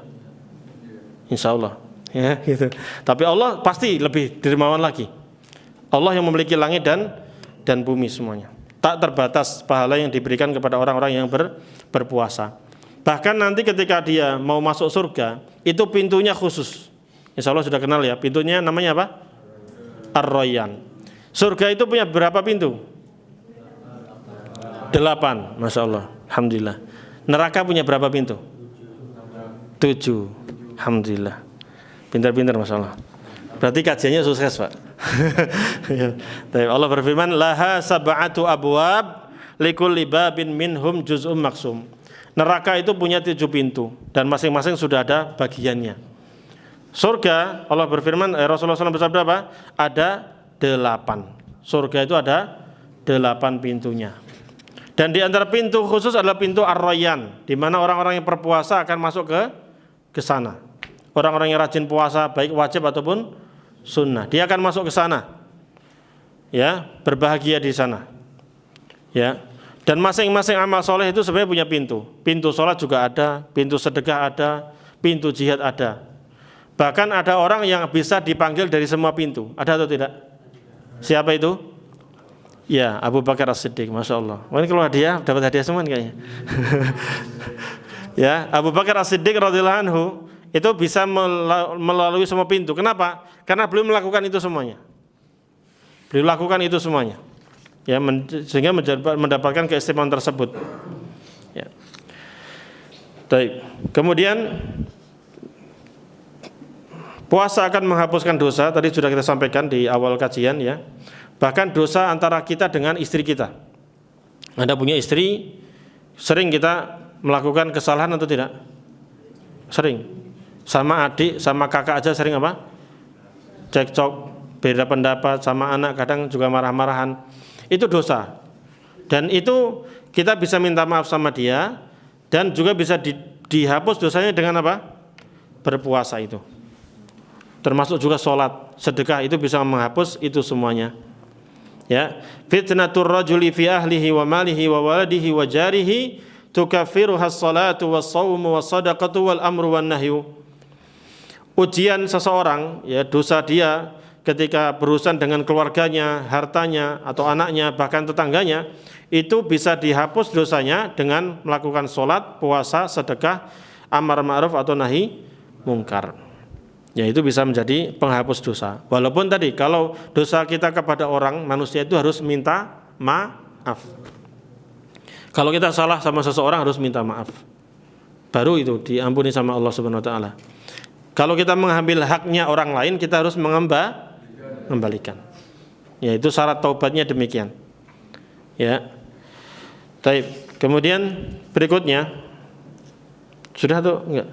Insya Allah. Ya, gitu. Tapi Allah pasti lebih dermawan lagi. Allah yang memiliki langit dan bumi semuanya. Tak terbatas pahala yang diberikan kepada orang-orang yang berpuasa. Bahkan nanti ketika dia mau masuk surga, itu pintunya khusus. Insya Allah sudah kenal ya, pintunya namanya apa? Ar-Rayyan. Surga itu punya berapa pintu? 8, Masya Allah, Alhamdulillah. Neraka punya berapa pintu? 7, Alhamdulillah. Pintar-pintar, Masya Allah. Berarti kajiannya sukses, Pak. Allah berfirman, laha sab'atu abwab likulli babin minhum juz'um maksum. Neraka itu punya 7 pintu dan masing-masing sudah ada bagiannya. Surga, Allah berfirman, Rasulullah SAW bersabda apa? Ada 8. Surga itu ada 8 pintunya. Dan di antara pintu khusus adalah pintu Ar-Rayyan, di mana orang-orang yang berpuasa akan masuk ke sana. Orang-orang yang rajin puasa, baik wajib ataupun sunnah, dia akan masuk ke sana. Ya, berbahagia di sana. Ya. Dan masing-masing amal soleh itu sebenarnya punya pintu. Pintu sholat juga ada, pintu sedekah ada, pintu jihad ada. Bahkan ada orang yang bisa dipanggil dari semua pintu. Ada atau tidak? Siapa itu? Ya, Abu Bakar As-Siddiq, Masya Allah. Mungkin kalau hadiah, dapat hadiah semua kayaknya. Ya, Abu Bakar As-Siddiq radhiyallahu anhu itu bisa melalui semua pintu. Kenapa? Karena beliau melakukan itu semuanya. Beliau lakukan itu semuanya. Ya, sehingga mendapatkan keistimewaan tersebut. Ya. Baik. Kemudian puasa akan menghapuskan dosa. Tadi sudah kita sampaikan di awal kajian ya. Bahkan dosa antara kita dengan istri kita. Anda punya istri, sering kita melakukan kesalahan atau tidak? Sering. Sama adik, sama kakak aja sering apa? Cekcok, beda pendapat, sama anak kadang juga marah-marahan. Itu dosa. Dan itu kita bisa minta maaf sama dia dan juga bisa dihapus dosanya dengan apa? Berpuasa itu. Termasuk juga sholat, sedekah itu bisa menghapus itu semuanya. Ya, fitnatur rajuli fi ahlihi wa malihi wa waladihi wa jarihi tukaffiruha as-salatu was-shaumu was-shadaqatu wal amru wan nahyu. Ujian seseorang, ya, dosa dia ketika berurusan dengan keluarganya, hartanya, atau anaknya, bahkan tetangganya, itu bisa dihapus dosanya dengan melakukan sholat, puasa, sedekah, amar ma'ruf atau nahi mungkar. Ya, itu bisa menjadi penghapus dosa. Walaupun tadi kalau dosa kita kepada orang, manusia itu harus minta maaf. Kalau kita salah sama seseorang harus minta maaf. Baru itu diampuni sama Allah Subhanahu wa taala. Kalau kita mengambil haknya orang lain, kita harus mengembalikan. Ya, itu syarat taubatnya demikian. Ya. Baik. Kemudian berikutnya sudah tuh enggak?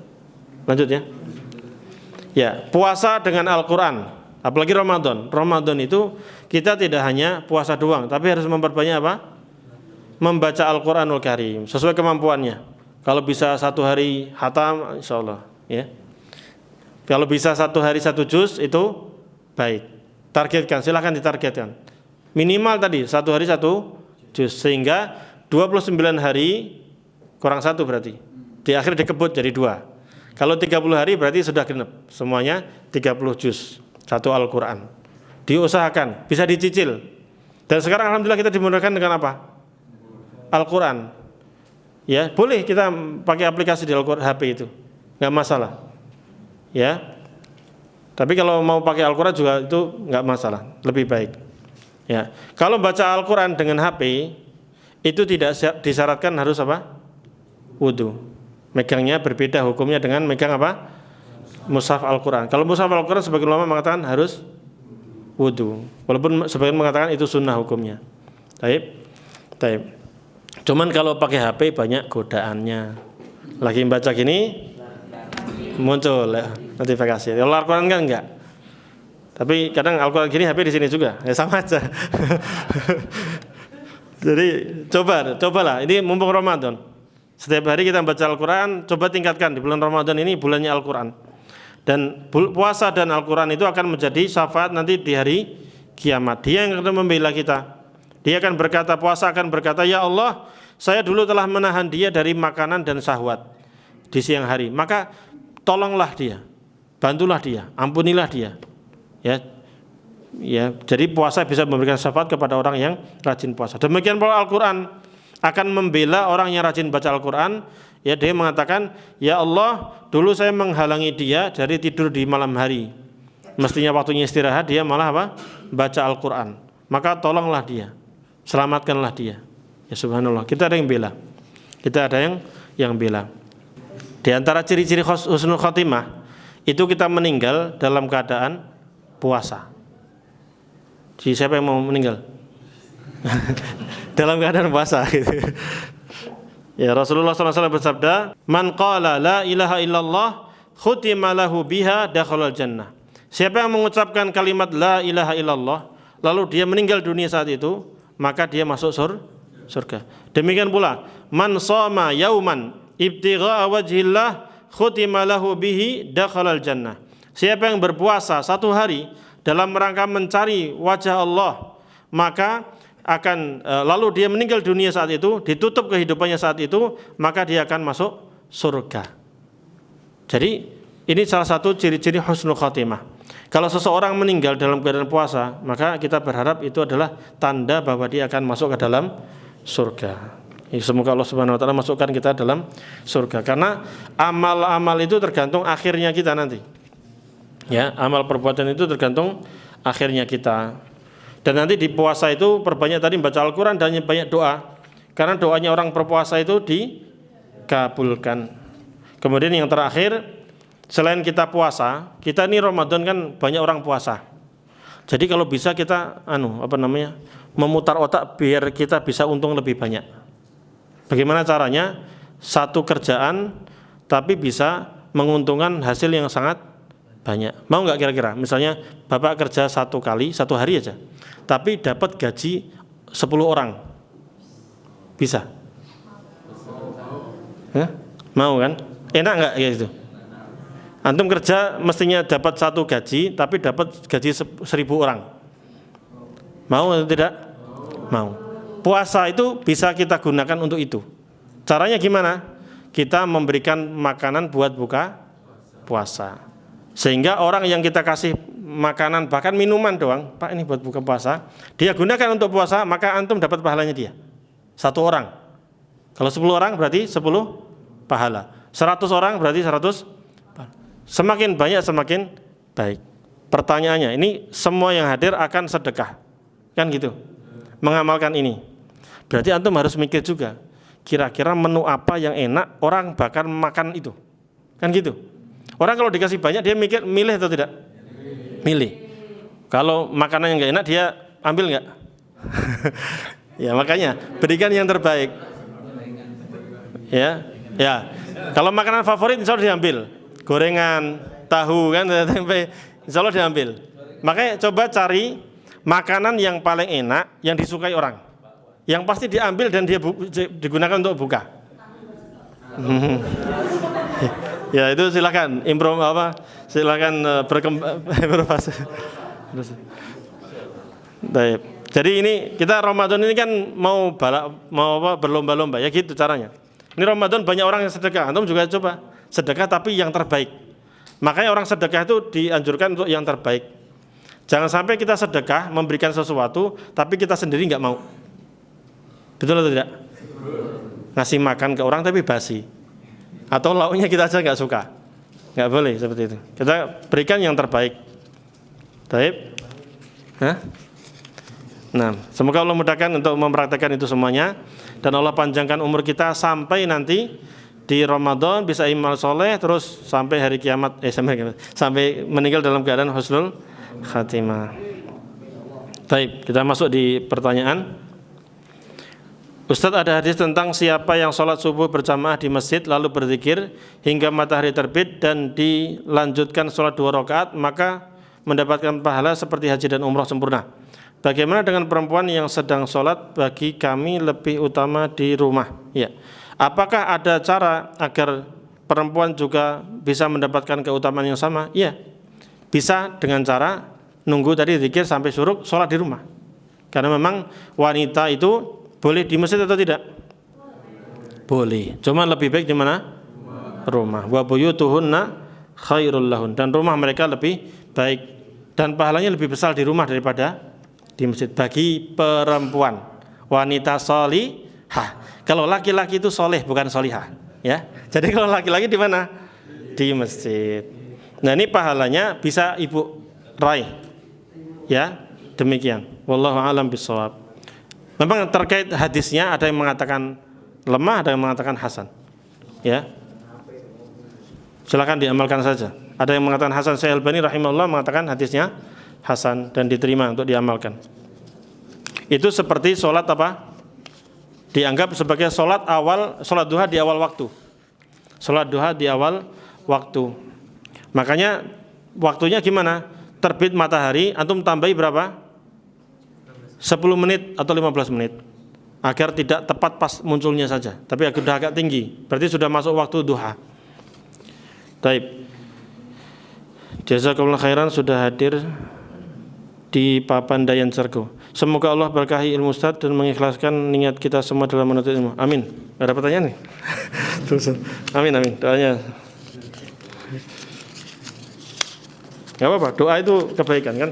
Lanjut ya. Ya, puasa dengan Al-Qur'an, apalagi Ramadan. Ramadan itu kita tidak hanya puasa doang, tapi harus memperbanyak apa? Membaca Al-Qur'anul Karim sesuai kemampuannya. Kalau bisa 1 hari khatam, insyaallah, ya. Kalau bisa 1 hari 1 juz itu baik. Targetkan, silahkan ditargetkan. Minimal tadi 1 hari 1 juz, sehingga 29 hari kurang 1 berarti. Di akhir dikebut jadi 2. Kalau 30 hari berarti sudah genep. Semuanya 30 juz, 1 Al-Qur'an. Diusahakan, bisa dicicil. Dan sekarang alhamdulillah kita dimudahkan dengan apa? Al-Qur'an. Ya, boleh kita pakai aplikasi di Al-Qur'an HP itu. Enggak masalah. Ya. Tapi kalau mau pakai Al-Qur'an juga itu enggak masalah, lebih baik. Ya. Kalau baca Al-Qur'an dengan HP itu tidak disyaratkan harus apa? Wudu. Megangnya berbeda hukumnya dengan megang apa? Mushaf Al-Qur'an. Kalau mushaf Al-Qur'an sebagian ulama mengatakan harus wudu. Walaupun sebagian mengatakan itu sunnah hukumnya. Taib. Cuman kalau pakai HP banyak godaannya. Lagi baca gini muncul notifikasi. Kalau Al-Qur'an kan enggak. Tapi kadang Al-Qur'an gini HP di sini juga. Ya sama aja. Jadi cobalah. Ini mumpung Ramadan. Setiap hari kita baca Al-Quran, coba tingkatkan di bulan Ramadan ini bulannya Al-Quran. Dan puasa dan Al-Quran itu akan menjadi syafaat nanti di hari kiamat. Dia yang akan membela kita. Dia akan berkata, puasa akan berkata, ya Allah, saya dulu telah menahan dia dari makanan dan syahwat di siang hari. Maka tolonglah dia, bantulah dia, ampunilah dia. Ya, jadi puasa bisa memberikan syafaat kepada orang yang rajin puasa. Demikian pula Al-Quran akan membela orang yang rajin baca Al-Quran. Ya, dia mengatakan, ya Allah, dulu saya menghalangi dia dari tidur di malam hari. Mestinya waktunya istirahat, dia malah apa? Baca Al-Quran. Maka tolonglah dia, selamatkanlah dia. Ya subhanallah, kita ada yang bela. Kita ada yang bela. Di antara ciri-ciri husnul khotimah itu kita meninggal dalam keadaan puasa. Jadi siapa yang mau meninggal? Dalam keadaan puasa gitu. Ya, Rasulullah SAW bersabda, "Man qala la ilaha illallah khutima lahu biha dakhalal jannah." Siapa yang mengucapkan kalimat la ilaha illallah lalu dia meninggal dunia saat itu, maka dia masuk surga. Demikian pula, man shoma yauman ibtigha'a wajhillah khutima lahu bihi dakhalal jannah. Siapa yang berpuasa 1 hari dalam rangka mencari wajah Allah, maka lalu dia meninggal dunia saat itu, ditutup kehidupannya saat itu, maka dia akan masuk surga. Jadi ini salah satu ciri-ciri husnul khotimah. Kalau seseorang meninggal dalam keadaan puasa, maka kita berharap itu adalah tanda bahwa dia akan masuk ke dalam surga. Semoga Allah Subhanahu wa taala masukkan kita dalam surga, karena amal-amal itu tergantung akhirnya kita nanti. Ya, amal perbuatan itu tergantung akhirnya kita. Dan nanti di puasa itu perbanyak tadi baca Al-Qur'an dan banyak doa. Karena doanya orang berpuasa itu dikabulkan. Kemudian yang terakhir, selain kita puasa, kita ini Ramadan kan banyak orang puasa. Jadi kalau bisa kita memutar otak biar kita bisa untung lebih banyak. Bagaimana caranya? Satu kerjaan tapi bisa menguntungkan hasil yang sangat banyak. Mau nggak kira-kira? Misalnya Bapak kerja satu hari aja, tapi dapat gaji 10 orang. Bisa? Mau kan? Enak nggak kayak gitu? Antum kerja mestinya dapat satu gaji, tapi dapat gaji 1000 orang. Mau atau tidak? Mau. Puasa itu bisa kita gunakan untuk itu. Caranya gimana? Kita memberikan makanan buat buka puasa. Sehingga orang yang kita kasih makanan, bahkan minuman doang, Pak ini buat buka puasa, dia gunakan untuk puasa, maka antum dapat pahalanya dia. 1 orang. Kalau 10 orang berarti 10 pahala. 100 orang berarti 100 pahala. Semakin banyak semakin baik. Pertanyaannya, ini semua yang hadir akan sedekah. Kan gitu. Mengamalkan ini. Berarti antum harus mikir juga, kira-kira menu apa yang enak orang bakal makan itu. Kan gitu. Orang kalau dikasih banyak dia mikir milih atau tidak? Milih. Kalau makanan yang enggak enak dia ambil enggak? Ya, makanya berikan yang terbaik. Ya. Ya. Kalau makanan favorit insya Allah diambil. Gorengan, tahu kan, tempe, insya Allah diambil. Makanya coba cari makanan yang paling enak yang disukai orang. Yang pasti diambil dan dia digunakan untuk buka. Ya itu silakan silakan berimprovisasi. Baik. Jadi ini kita Ramadan ini kan mau berlomba-lomba ya gitu caranya. Ini Ramadan banyak orang yang sedekah. Antum juga coba sedekah tapi yang terbaik. Makanya orang sedekah itu dianjurkan untuk yang terbaik. Jangan sampai kita sedekah memberikan sesuatu tapi kita sendiri nggak mau. Betul atau tidak? Ngasih makan ke orang tapi basi, atau lauknya kita aja nggak suka, nggak boleh seperti itu. Kita berikan yang terbaik. Baik. Nah, semoga Allah mudahkan untuk mempraktekkan itu semuanya dan Allah panjangkan umur kita sampai nanti di Ramadan bisa amal soleh terus sampai hari kiamat sampai meninggal dalam keadaan husnul khatimah. Baik, kita masuk di pertanyaan. Ustadz, ada hadis tentang siapa yang sholat subuh berjamaah di masjid lalu berzikir hingga matahari terbit dan dilanjutkan sholat 2 rakaat maka mendapatkan pahala seperti haji dan umrah sempurna. Bagaimana dengan perempuan yang sedang sholat? Bagi kami lebih utama di rumah. Ya. Apakah ada cara agar perempuan juga bisa mendapatkan keutamaan yang sama? Iya. Bisa dengan cara nunggu tadi zikir sampai syuruk sholat di rumah. Karena memang wanita itu boleh di masjid atau tidak? Boleh. Cuma lebih baik di mana? Rumah. Wa buyutuhunna khairul lahun. Dan rumah mereka lebih baik dan pahalanya lebih besar di rumah daripada di masjid bagi perempuan. Wanita sholihah. Kalau laki-laki itu soleh bukan sholihah, ya. Jadi kalau laki-laki di mana? Di masjid. Nah, ini pahalanya bisa ibu raih. Ya, demikian. Wallahu a'lam bishawab. Memang terkait hadisnya ada yang mengatakan lemah, ada yang mengatakan hasan. Ya. Silakan diamalkan saja. Ada yang mengatakan hasan, Syekh Albani rahimahullah mengatakan hadisnya hasan dan diterima untuk diamalkan. Itu seperti sholat apa? Dianggap sebagai sholat duha di awal waktu. Sholat duha di awal waktu. Makanya waktunya gimana? Terbit matahari, antum tambahi berapa? 10 menit atau 15 menit agar tidak tepat pas munculnya saja, tapi sudah agak tinggi, berarti sudah masuk waktu duha. Baik. Jazakallahu khairan sudah hadir. di Papandayan Sergo. Semoga Allah berkahi ilmu Ustaz dan mengikhlaskan niat kita semua dalam menuntut ilmu. Amin. Gak ada pertanyaan nih? Terus. Amin, amin. Doanya. Gak apa-apa, doa itu kebaikan kan?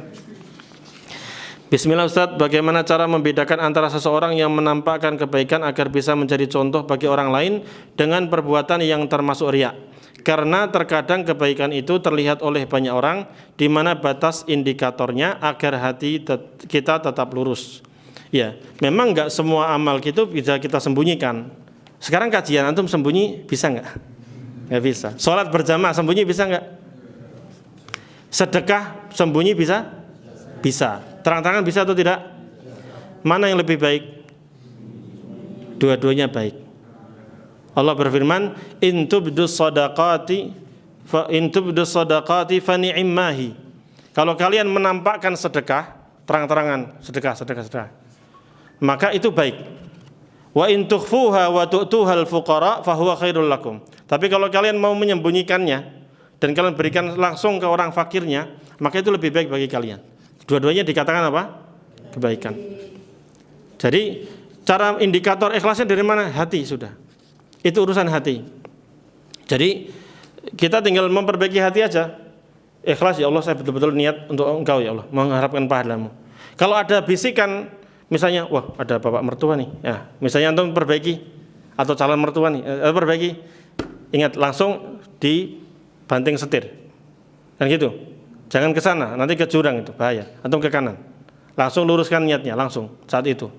Bismillah Ustaz, bagaimana cara membedakan antara seseorang yang menampakkan kebaikan agar bisa menjadi contoh bagi orang lain dengan perbuatan yang termasuk riya? Karena terkadang kebaikan itu terlihat oleh banyak orang, di mana batas indikatornya agar hati kita tetap lurus. Ya, memang nggak semua amal itu bisa kita sembunyikan. Sekarang kajian antum sembunyi bisa nggak? Nggak bisa. Sholat berjamaah sembunyi bisa nggak? Sedekah sembunyi bisa? Bisa. Terang-terangan bisa atau tidak? Mana yang lebih baik? Dua-duanya baik. Allah berfirman, in tubdus sadaqati fa ni'immahi. Kalau kalian menampakkan sedekah, terang-terangan sedekah, maka itu baik. Wa in tukhfuha wa tu'tuhal fuqara fa huwa khairul lakum. Tapi kalau kalian mau menyembunyikannya dan kalian berikan langsung ke orang fakirnya, maka itu lebih baik bagi kalian. Dua-duanya dikatakan apa? Kebaikan. Jadi cara indikator ikhlasnya dari mana? Hati sudah. Itu urusan hati. Jadi kita tinggal memperbaiki hati aja. Ikhlas, ya Allah saya betul-betul niat untuk Engkau ya Allah, mengharapkan pahalamu. Kalau ada bisikan, misalnya, wah ada bapak mertua nih, ya, misalnya antum perbaiki, atau calon mertua nih, perbaiki, ingat langsung dibanting setir, kan gitu. Jangan ke sana, nanti ke jurang itu bahaya. Antum ke kanan, langsung luruskan niatnya langsung saat itu.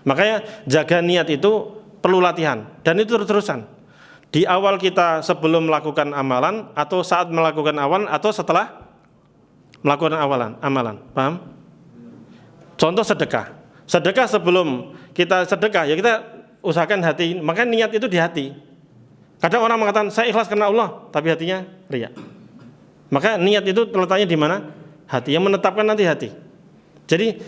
Makanya jaga niat itu perlu latihan dan itu terus-terusan. Di awal kita sebelum melakukan amalan, atau saat melakukan amalan, atau setelah melakukan amalan. Paham? Contoh sedekah. Sedekah sebelum kita sedekah, ya kita usahakan hati, maka niat itu di hati. Kadang orang mengatakan saya ikhlas karena Allah, tapi hatinya riya. Maka niat itu letaknya di mana? Hati. Yang menetapkan nanti hati. Jadi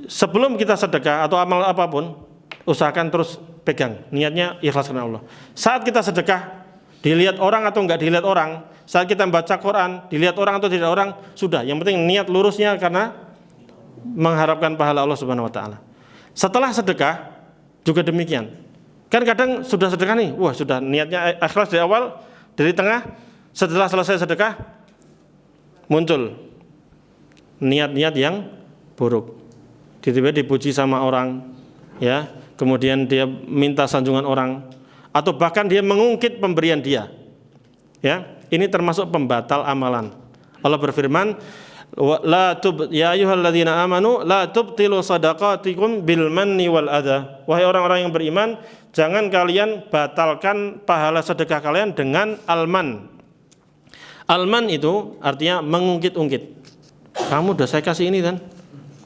sebelum kita sedekah atau amal apapun, usahakan terus pegang niatnya ikhlas karena Allah. Saat kita sedekah, dilihat orang atau enggak dilihat orang, saat kita membaca Quran, dilihat orang atau tidak orang, sudah. Yang penting niat lurusnya karena mengharapkan pahala Allah Subhanahu wa taala. Setelah sedekah juga demikian. Kan kadang sudah sedekah nih, wah sudah niatnya ikhlas dari awal, dari tengah, setelah selesai sedekah muncul niat-niat yang buruk. Tiba-tiba dipuji sama orang, ya. Kemudian dia minta sanjungan orang, atau bahkan dia mengungkit pemberian dia. Ya, ini termasuk pembatal amalan. Allah berfirman, ya ayyuhalladzina amanu la tubtilu shadaqatikum bil manni wal adha. Wahai orang-orang yang beriman, jangan kalian batalkan pahala sedekah kalian dengan alman. Alman itu artinya mengungkit-ungkit. Kamu udah saya kasih ini kan?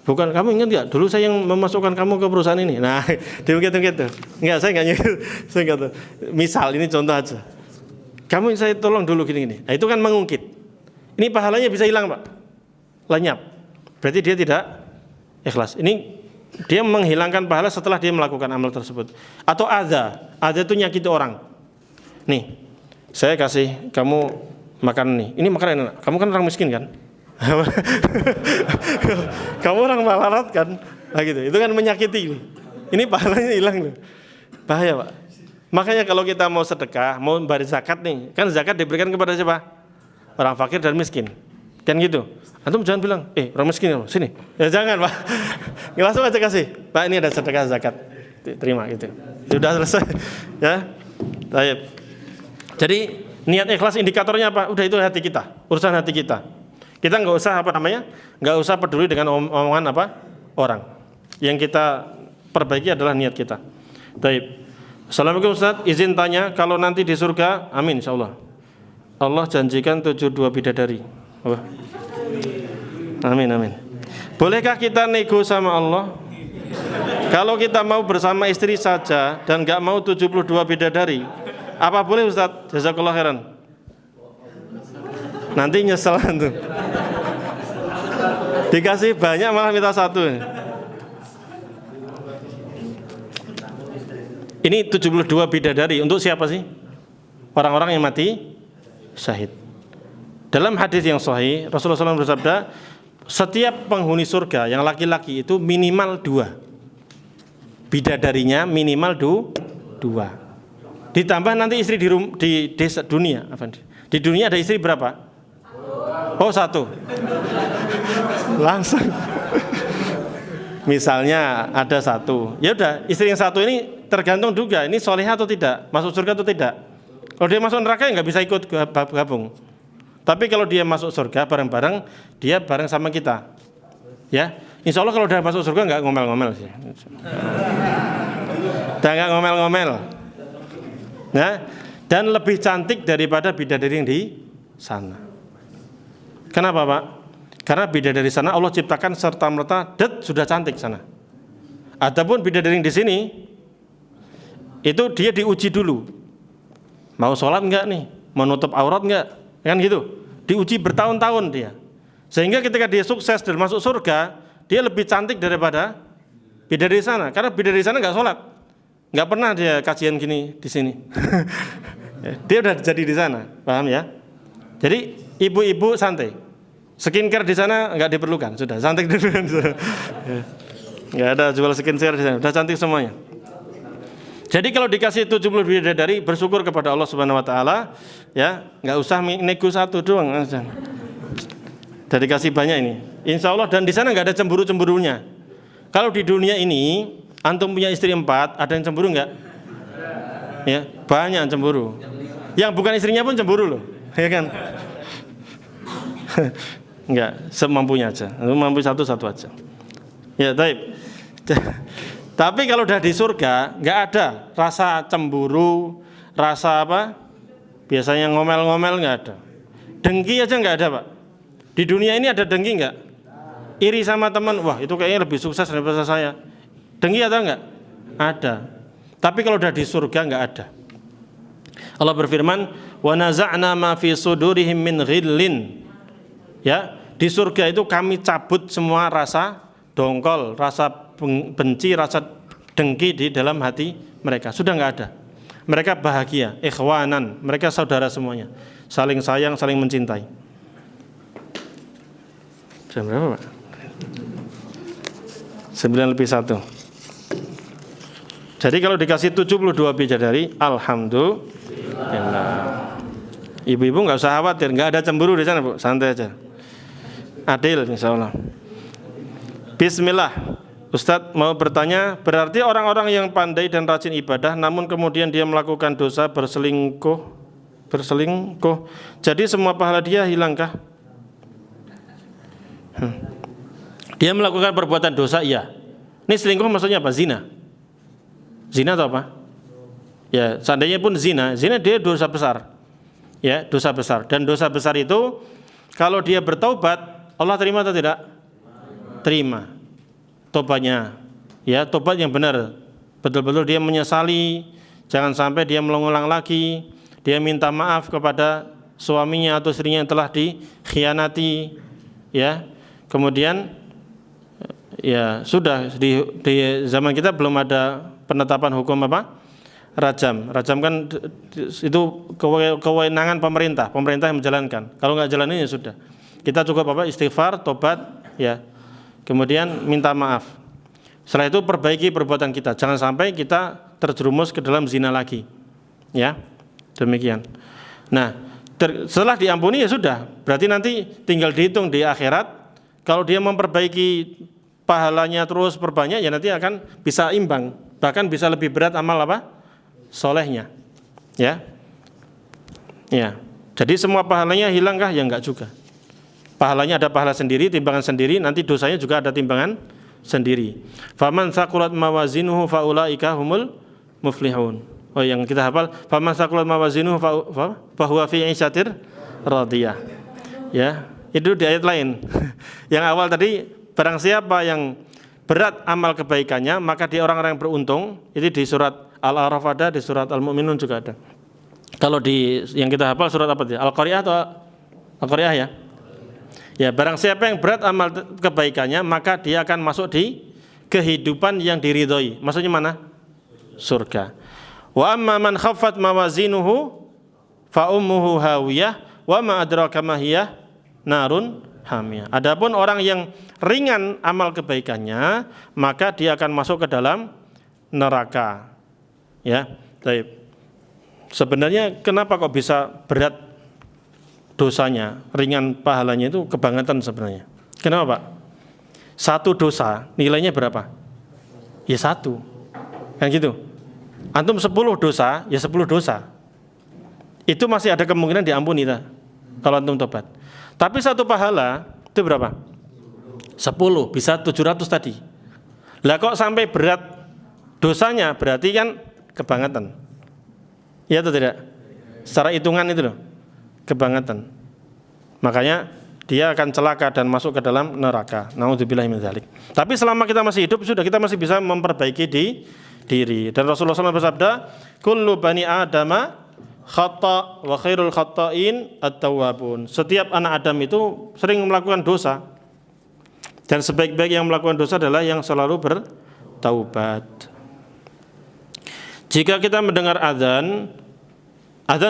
Bukan, kamu ingat nggak? Dulu saya yang memasukkan kamu ke perusahaan ini. Nah, diungkit-ungkit tuh. Enggak, saya nggak nyuruh. Saya nggak tahu. Misal, ini contoh aja. Kamu saya tolong dulu gini-gini. Nah, itu kan mengungkit. Ini pahalanya bisa hilang, Pak. Lenyap. Berarti dia tidak ikhlas. Ini dia menghilangkan pahala setelah dia melakukan amal tersebut. Atau adza itu nyakiti orang. Nih, saya kasih kamu makan nih. Ini makanan enak. Kamu kan orang miskin kan? Kamu orang melarat kan? Nah gitu. Itu kan menyakiti. Ini pahalanya hilang loh. Bahaya, Pak. Makanya kalau kita mau sedekah, mau bayar zakat nih, kan zakat diberikan kepada siapa? Orang fakir dan miskin. Kan gitu. Antum jangan bilang, orang miskin sini. Ya jangan, Pak. Langsung aja kasih. Pak, ini ada sedekah zakat. Terima gitu. Sudah selesai. Ya. Baik. Jadi niat ikhlas indikatornya apa? Udah itu hati kita, urusan hati kita. Kita nggak usah nggak usah peduli dengan omongan orang. Yang kita perbaiki adalah niat kita. Baik. Assalamualaikum Ustaz, izin tanya, kalau nanti di surga, amin insyaallah. Allah janjikan 72 bidadari. Oh. Amin amin. Bolehkah kita nego sama Allah? Kalau kita mau bersama istri saja dan nggak mau 72 bidadari, apa boleh Ustaz? Jazakallah khairan. Nanti nyesel tuh. Dikasih banyak malah minta satu. Ini 72 bidadari untuk siapa sih? Orang-orang yang mati syahid. Dalam hadis yang sahih, Rasulullah SAW bersabda, setiap penghuni surga yang laki-laki itu minimal 2. Bidadarinya minimal 2. Ditambah nanti istri di desa dunia. Di dunia ada istri berapa? Oh, 1. Langsung. Misalnya ada 1. Ya udah, istri yang 1 ini tergantung juga ini solehah atau tidak, masuk surga atau tidak. Kalau dia masuk neraka ya nggak bisa ikut gabung. Tapi kalau dia masuk surga bareng-bareng, dia bareng sama kita. Ya, insya Allah kalau udah masuk surga nggak ngomel-ngomel sih. Udah nggak ngomel-ngomel. Ya, dan lebih cantik daripada bidadari yang di sana. Kenapa, Pak? Karena bidadari sana Allah ciptakan serta-merta sudah cantik sana. Adapun bidadari yang di sini itu dia diuji dulu. Mau sholat enggak nih? Mau nutup aurat enggak? Kan gitu. Diuji bertahun-tahun dia. Sehingga ketika dia sukses dan masuk surga, dia lebih cantik daripada bidadari sana. Karena bidadari sana enggak sholat. Enggak pernah dia kajian gini di sini. Dia udah jadi di sana, paham ya? Jadi ibu-ibu santai. Skincare di sana enggak diperlukan, sudah cantik dulu. Enggak ada jual skincare di sana, udah cantik semuanya. Jadi kalau dikasih 70 bidadari, bersyukur kepada Allah Subhanahu wa taala, ya, enggak usah nego 1 doang. Udah dikasih banyak ini. Insya Allah, dan di sana enggak ada cemburu-cemburunya. Kalau di dunia ini antum punya istri 4, ada yang cemburu enggak? Ya, banyak yang cemburu. Yang bukan istrinya pun cemburu loh, ya kan? Enggak, semampunya aja. Mampu satu-satu aja. Ya, baik. Tapi kalau udah di surga, enggak ada rasa cemburu, rasa apa? Biasanya ngomel-ngomel enggak ada. Dengki aja enggak ada, Pak. Di dunia ini ada dengki enggak? Iri sama teman, wah itu kayaknya lebih sukses daripada saya. Dengki ada enggak? Ada. Tapi kalau udah di surga enggak ada. Allah berfirman, "Wa naza'na ma fi sudurihim min ghillin." Ya, di surga itu kami cabut semua rasa dongkol, rasa benci, rasa dengki di dalam hati mereka. Sudah enggak ada. Mereka bahagia, ikhwanan, mereka saudara semuanya. Saling sayang, saling mencintai. Jam berapa, Pak? 9:01. Jadi kalau dikasih 72 bidadari, alhamdulillah. Ibu-ibu enggak usah khawatir, enggak ada cemburu di sana, Bu. Santai aja. Adil insyaallah. Bismillah. Ustadz mau bertanya, berarti orang-orang yang pandai dan rajin ibadah namun kemudian dia melakukan dosa berselingkuh, jadi semua pahala dia hilangkah? Dia melakukan perbuatan dosa, iya. Ini selingkuh maksudnya apa? Zina. Zina atau apa? Ya, seandainya pun zina dia dosa besar. Ya, dosa besar. Dan dosa besar itu kalau dia bertaubat, Allah terima atau tidak? Terima tobatnya. Ya, tobat yang benar. Betul-betul dia menyesali, jangan sampai dia mengulang lagi. Dia minta maaf kepada suaminya atau istrinya yang telah dikhianati. Ya. Kemudian ya sudah di zaman kita belum ada penetapan hukum apa? Rajam. Rajam kan itu kewenangan pemerintah yang menjalankan. Kalau nggak jalanin ya sudah. Kita cukup apa? Istighfar, tobat, ya. Kemudian minta maaf. Setelah itu perbaiki perbuatan kita. Jangan sampai kita terjerumus ke dalam zina lagi. Ya. Demikian. Nah, setelah diampuni ya sudah. Berarti nanti tinggal dihitung di akhirat. Kalau dia memperbaiki pahalanya terus perbanyak, ya nanti akan bisa imbang. Bahkan bisa lebih berat amal apa? Solehnya. Ya. Ya. Jadi semua pahalanya hilangkah? Ya enggak juga. Pahalanya ada pahala sendiri, timbangan sendiri, nanti dosanya juga ada timbangan sendiri. Faman thaqulat mawazinuhu faulaika humul muflihun. Oh, yang kita hafal, faman thaqulat mawazinuhu fa huwa fi 'ishatir radiyah. Ya, itu di ayat lain. Yang awal tadi, barang siapa yang berat amal kebaikannya, maka dia orang-orang yang beruntung. Itu di surat Al-A'raf ada, di surat Al-Mu'minun juga ada. Kalau di yang kita hafal surat apa dia? Al-Qari'ah atau Al-Qari'ah ya? Ya, barang siapa yang berat amal kebaikannya, maka dia akan masuk di kehidupan yang diridhoi. Maksudnya mana? Surga. Wa amma man khaffat mawazinuhu fa ummuhu hawiyah wa ma adraka ma hiya narun hamiyah. Adapun orang yang ringan amal kebaikannya, maka dia akan masuk ke dalam neraka. Ya, baik. Sebenarnya kenapa kok bisa berat dosanya, ringan pahalanya, itu kebangetan sebenarnya. Kenapa, Pak? Satu dosa nilainya berapa? Ya 1. Kan gitu. Antum 10 dosa, ya 10 dosa. Itu masih ada kemungkinan diampuni kalau antum tobat. Tapi satu pahala itu berapa? 10, bisa 700 tadi. Lah kok sampai berat dosanya, berarti kan kebangetan. Ya atau tidak? Secara hitungan itu loh, kebangetan. Makanya dia akan celaka dan masuk ke dalam neraka. Naudzubillahi min dzalik. Tapi selama kita masih hidup, sudah kita masih bisa memperbaiki diri. Dan Rasulullah SAW bersabda, kullu bani adama khata wa khairul khata'in at-tawwabun. Setiap anak Adam itu sering melakukan dosa, dan sebaik-baik yang melakukan dosa adalah yang selalu bertaubat. Jika kita mendengar azan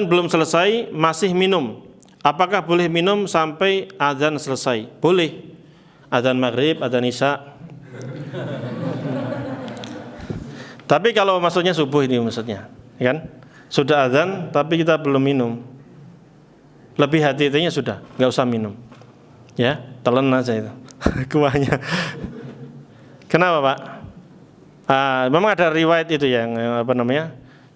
belum selesai, masih minum, apakah boleh minum sampai azan selesai? Boleh. Azan maghrib, azan isya. Tapi kalau maksudnya subuh ini maksudnya, kan? Sudah azan tapi kita belum minum, lebih hati-hatinya sudah, nggak usah minum, ya, telan aja itu kuahnya. Kenapa, Pak? Memang ada riwayat itu yang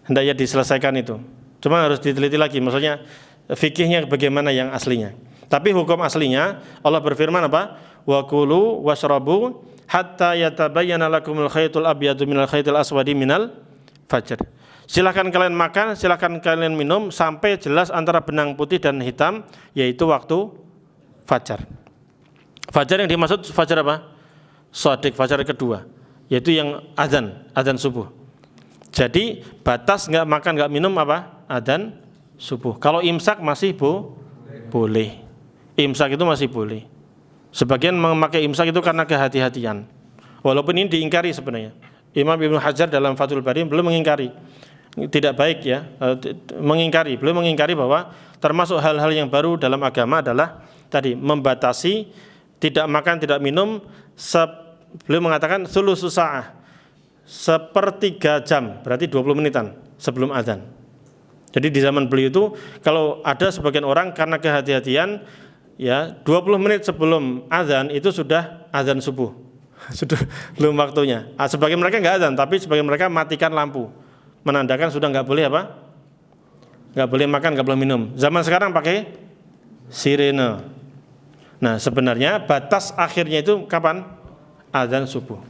hendaknya diselesaikan itu. Cuma harus diteliti lagi, maksudnya fikihnya bagaimana yang aslinya. Tapi hukum aslinya Allah berfirman apa? Wa kulu washrabu hatta yatabayyana lakumul khaytul abyadu minal khaytil aswadi minal fajr. Silahkan kalian makan, silahkan kalian minum sampai jelas antara benang putih dan hitam, yaitu waktu fajar. Fajar yang dimaksud fajar apa? Shadiq, fajar kedua, yaitu yang azan subuh. Jadi batas nggak makan nggak minum apa? Azan subuh. Kalau imsak masih boleh. Imsak itu masih boleh. Sebagian memakai imsak itu karena kehati-hatian. Walaupun ini diingkari sebenarnya. Imam Ibnu Hajar dalam Fathul Bari belum mengingkari. Tidak baik ya, belum mengingkari bahwa termasuk hal-hal yang baru dalam agama adalah tadi membatasi tidak makan tidak minum, beliau mengatakan thulusu sa'ah, 1/3 jam, berarti 20 menitan sebelum azan. Jadi di zaman beliau itu kalau ada sebagian orang karena kehati-hatian, ya 20 menit sebelum azan itu sudah azan subuh, sudah belum waktunya. Sebagian mereka nggak azan, tapi sebagian mereka matikan lampu, menandakan sudah nggak boleh apa? Nggak boleh makan, nggak boleh minum. Zaman sekarang pakai sirene. Nah sebenarnya batas akhirnya itu kapan? Azan subuh.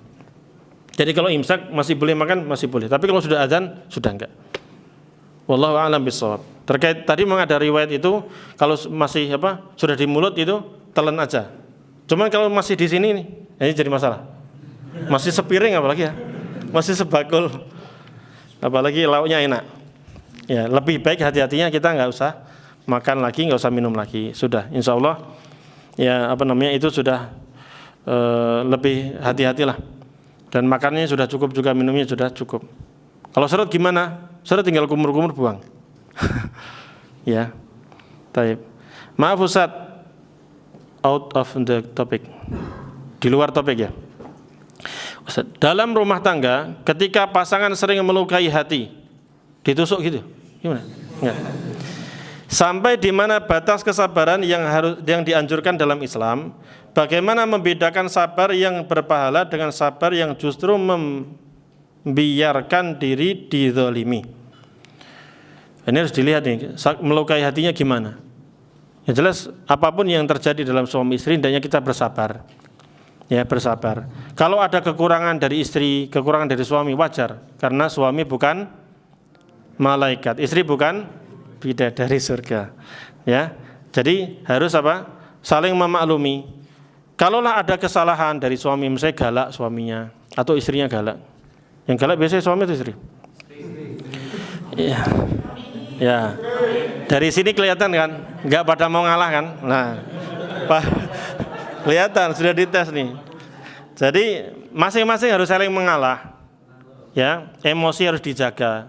Jadi kalau imsak masih boleh makan, masih boleh. Tapi kalau sudah azan, sudah enggak. Wallahu a'lam bishawab. Terkait tadi memang ada riwayat itu, kalau masih sudah di mulut itu telan aja. Cuman kalau masih di sini nih, ini jadi masalah. Masih sepiring apalagi ya, masih sebakul. Apalagi lauknya enak. Ya, lebih baik hati-hatinya kita nggak usah makan lagi, nggak usah minum lagi. Sudah, insya Allah ya itu sudah lebih hati-hatilah. Dan makannya sudah cukup juga, minumnya sudah cukup. Kalau serut gimana? Serut tinggal kumur-kumur buang. Ya, taib. Maaf Ustaz, out of the topic, di luar topik ya. Dalam rumah tangga, ketika pasangan sering melukai hati, ditusuk gitu, gimana? Enggak. Sampai di mana batas kesabaran yang dianjurkan dalam Islam? Bagaimana membedakan sabar yang berpahala dengan sabar yang justru membiarkan diri dizalimi? Ini harus dilihat nih, melukai hatinya gimana? Yang jelas apapun yang terjadi dalam suami istri, hendaknya kita bersabar. Ya, bersabar. Kalau ada kekurangan dari istri, kekurangan dari suami, wajar, karena suami bukan malaikat, istri bukan bidadari surga. Ya, jadi harus saling memaklumi. Kalaulah ada kesalahan dari suami, misalnya galak suaminya atau istrinya galak, yang galak biasanya suami atau istri? Iya. Ya, dari sini kelihatan kan, nggak pada mau ngalah kan? Nah, kelihatan sudah dites nih. Jadi masing-masing harus saling mengalah. Ya, emosi harus dijaga.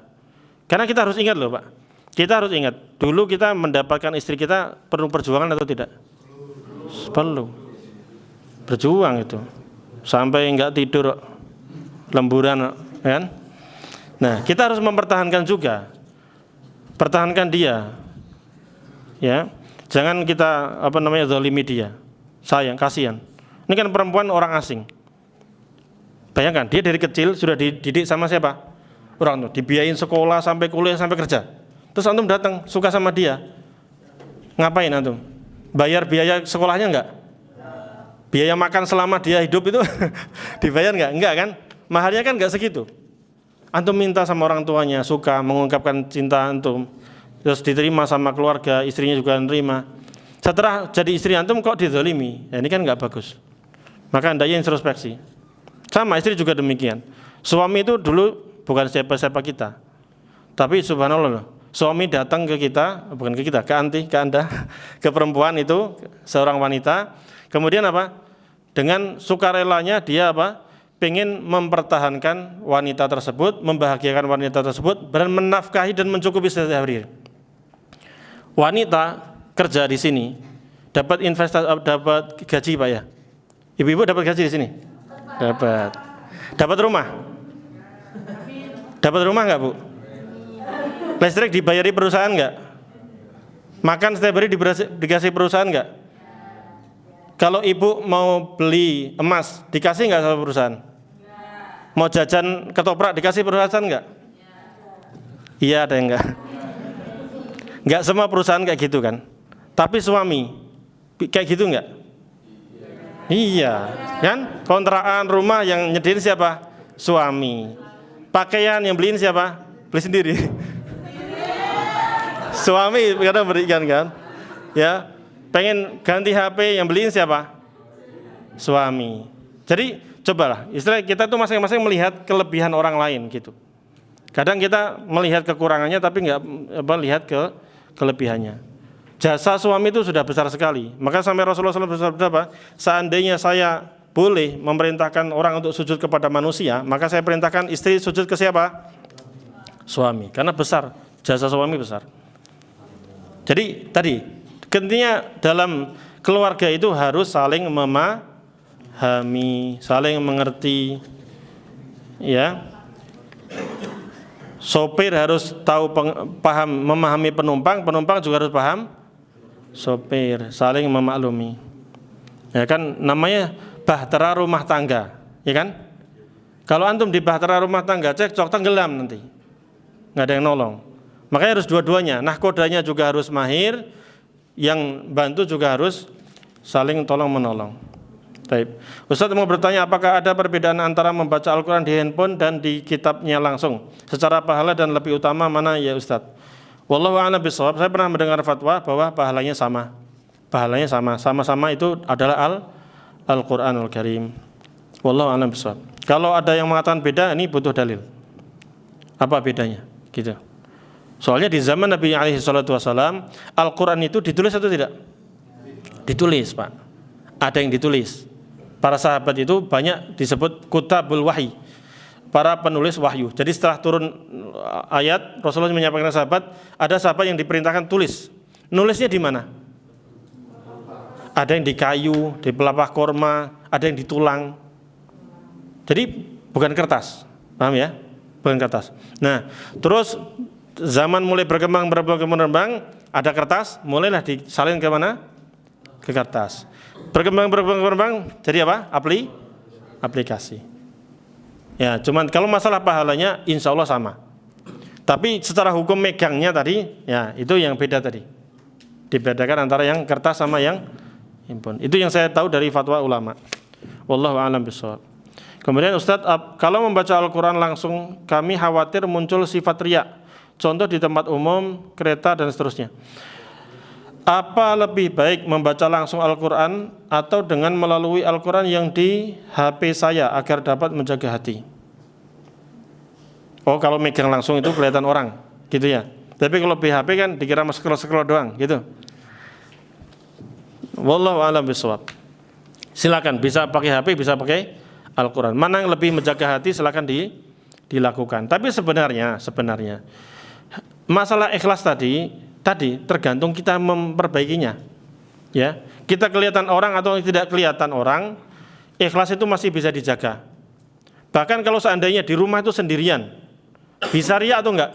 Karena kita harus ingat loh, Pak. Kita harus ingat, dulu kita mendapatkan istri kita perlu perjuangan atau tidak? perlu. Berjuang itu. Sampai enggak tidur lemburan kan? Nah, kita harus mempertahankan juga. Pertahankan dia. Ya. Jangan kita zalimi dia. Sayang, kasihan. Ini kan perempuan orang asing. Bayangkan, dia dari kecil sudah dididik sama siapa? Orang tuh, dibiayain sekolah sampai kuliah sampai kerja. Terus antum datang suka sama dia. Ngapain antum? Bayar biaya sekolahnya enggak? Biaya makan selama dia hidup itu dibayar enggak? Enggak kan? Mahalnya kan enggak segitu. Antum minta sama orang tuanya, suka mengungkapkan cinta antum. Terus diterima sama keluarga, istrinya juga nerima. Setelah jadi istri antum kok dizalimi? Ya, ini kan enggak bagus. Maka hendaknya introspeksi. Sama istri juga demikian. Suami itu dulu bukan siapa-siapa kita. Tapi subhanallah, suami datang ke kita, bukan ke kita, ke Anda, ke perempuan itu, seorang wanita. Kemudian apa? Dengan sukarelanya dia apa? Pengen mempertahankan wanita tersebut, membahagiakan wanita tersebut, dan menafkahi dan mencukupi sehari-hari. Wanita kerja di sini dapat investasi, dapat gaji Pak ya. Ibu-ibu dapat gaji di sini? Dapat rumah? Dapat rumah enggak, Bu? Listrik dibayari perusahaan enggak? Makan setiap hari dikasih perusahaan enggak? Kalau ibu mau beli emas, dikasih enggak sama perusahaan? Mau jajan ketoprak, dikasih perusahaan enggak? Iya, ada yang enggak? Enggak semua perusahaan kayak gitu kan? Tapi suami kayak gitu enggak? Iya, kan? Kontrakan rumah yang nyediain siapa? Suami. Pakaian yang beliin siapa? Beli sendiri. Suami kadang berikan kan? Ya, pengen ganti HP yang beliin siapa? Suami. Jadi cobalah, istilah kita tuh masing-masing melihat kelebihan orang lain gitu. Kadang kita melihat kekurangannya tapi nggak lihat kelebihannya. Jasa suami itu sudah besar sekali. Maka sampai Rasulullah SAW bersabda apa? Seandainya saya boleh memerintahkan orang untuk sujud kepada manusia, maka saya perintahkan istri sujud ke siapa? Suami. Karena besar, jasa suami besar. Jadi tadi, intinya dalam keluarga itu harus saling memahami, saling mengerti. Ya. Sopir harus tahu paham memahami penumpang, penumpang juga harus paham sopir, saling memaklumi. Ya kan namanya bahtera rumah tangga, ya kan? Kalau antum di bahtera rumah tangga cekcok tenggelam nanti. Enggak ada yang nolong. Makanya harus dua-duanya. Nahkodanya juga harus mahir, yang bantu juga harus saling tolong menolong. Baik. Ustaz mau bertanya, apakah ada perbedaan antara membaca Al-Quran di handphone dan di kitabnya langsung? Secara pahala dan lebih utama mana ya Ustaz? Wallahu a'lam bishawab. Saya pernah mendengar fatwa bahwa pahalanya sama. Pahalanya sama. Sama-sama itu adalah Al-Quranul Karim. Wallahu a'lam bishawab. Kalau ada yang mengatakan beda, ini butuh dalil. Apa bedanya? Gitu. Soalnya di zaman Nabi SAW, Al-Quran itu ditulis atau tidak? Ditulis, Pak. Ada yang ditulis. Para sahabat itu banyak disebut kutabul wahyi, para penulis wahyu. Jadi setelah turun ayat, Rasulullah menyampaikan sahabat, ada sahabat yang diperintahkan tulis. Nulisnya di mana? Ada yang di kayu, di pelepah korma, ada yang di tulang. Jadi bukan kertas, paham ya? Bukan kertas. Nah, terus zaman mulai berkembang, ada kertas, mulailah disalin ke mana? Ke kertas. Berkembang, jadi apa? Aplikasi. Ya, cuman kalau masalah pahalanya insya Allah sama. Tapi secara hukum megangnya tadi, ya itu yang beda tadi. Dibedakan antara yang kertas sama yang handphone. Itu yang saya tahu dari fatwa ulama. Wallahu a'lam bishawab. Kemudian Ustadz, kalau membaca Al-Quran langsung, kami khawatir muncul sifat riya. Contoh di tempat umum, kereta dan seterusnya. Apa lebih baik membaca langsung Al-Quran atau dengan melalui Al-Quran yang di HP saya agar dapat menjaga hati? Oh, kalau megang langsung itu kelihatan orang, gitu ya. Tapi kalau di HP kan dikira scroll doang, gitu. Wallahu a'lam bishawab. Silakan, bisa pakai HP, bisa pakai Al-Quran. Mana yang lebih menjaga hati, silakan dilakukan. Tapi sebenarnya masalah ikhlas tadi tergantung kita memperbaikinya. Ya, Kita kelihatan orang atau tidak kelihatan orang, ikhlas itu masih bisa dijaga. Bahkan kalau seandainya di rumah itu sendirian, bisa riya atau enggak?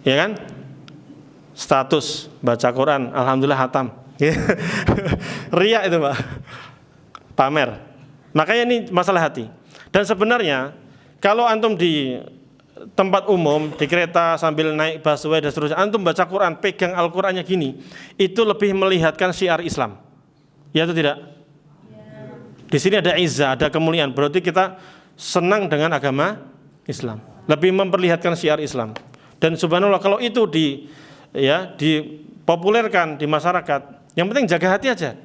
Ya kan? Status baca Quran, alhamdulillah hatam. Riya itu, Pak. Pamer. Makanya ini masalah hati. Dan sebenarnya kalau antum di tempat umum, di kereta sambil naik busway dan seterusnya, antum baca Quran, pegang Al-Qur'annya gini, itu lebih melihatkan syiar Islam. Ya atau tidak? Di sini ada izzah, ada kemuliaan. Berarti kita senang dengan agama Islam. Lebih memperlihatkan syiar Islam. Dan subhanallah kalau itu dipopulerkan di masyarakat, yang penting jaga hati aja.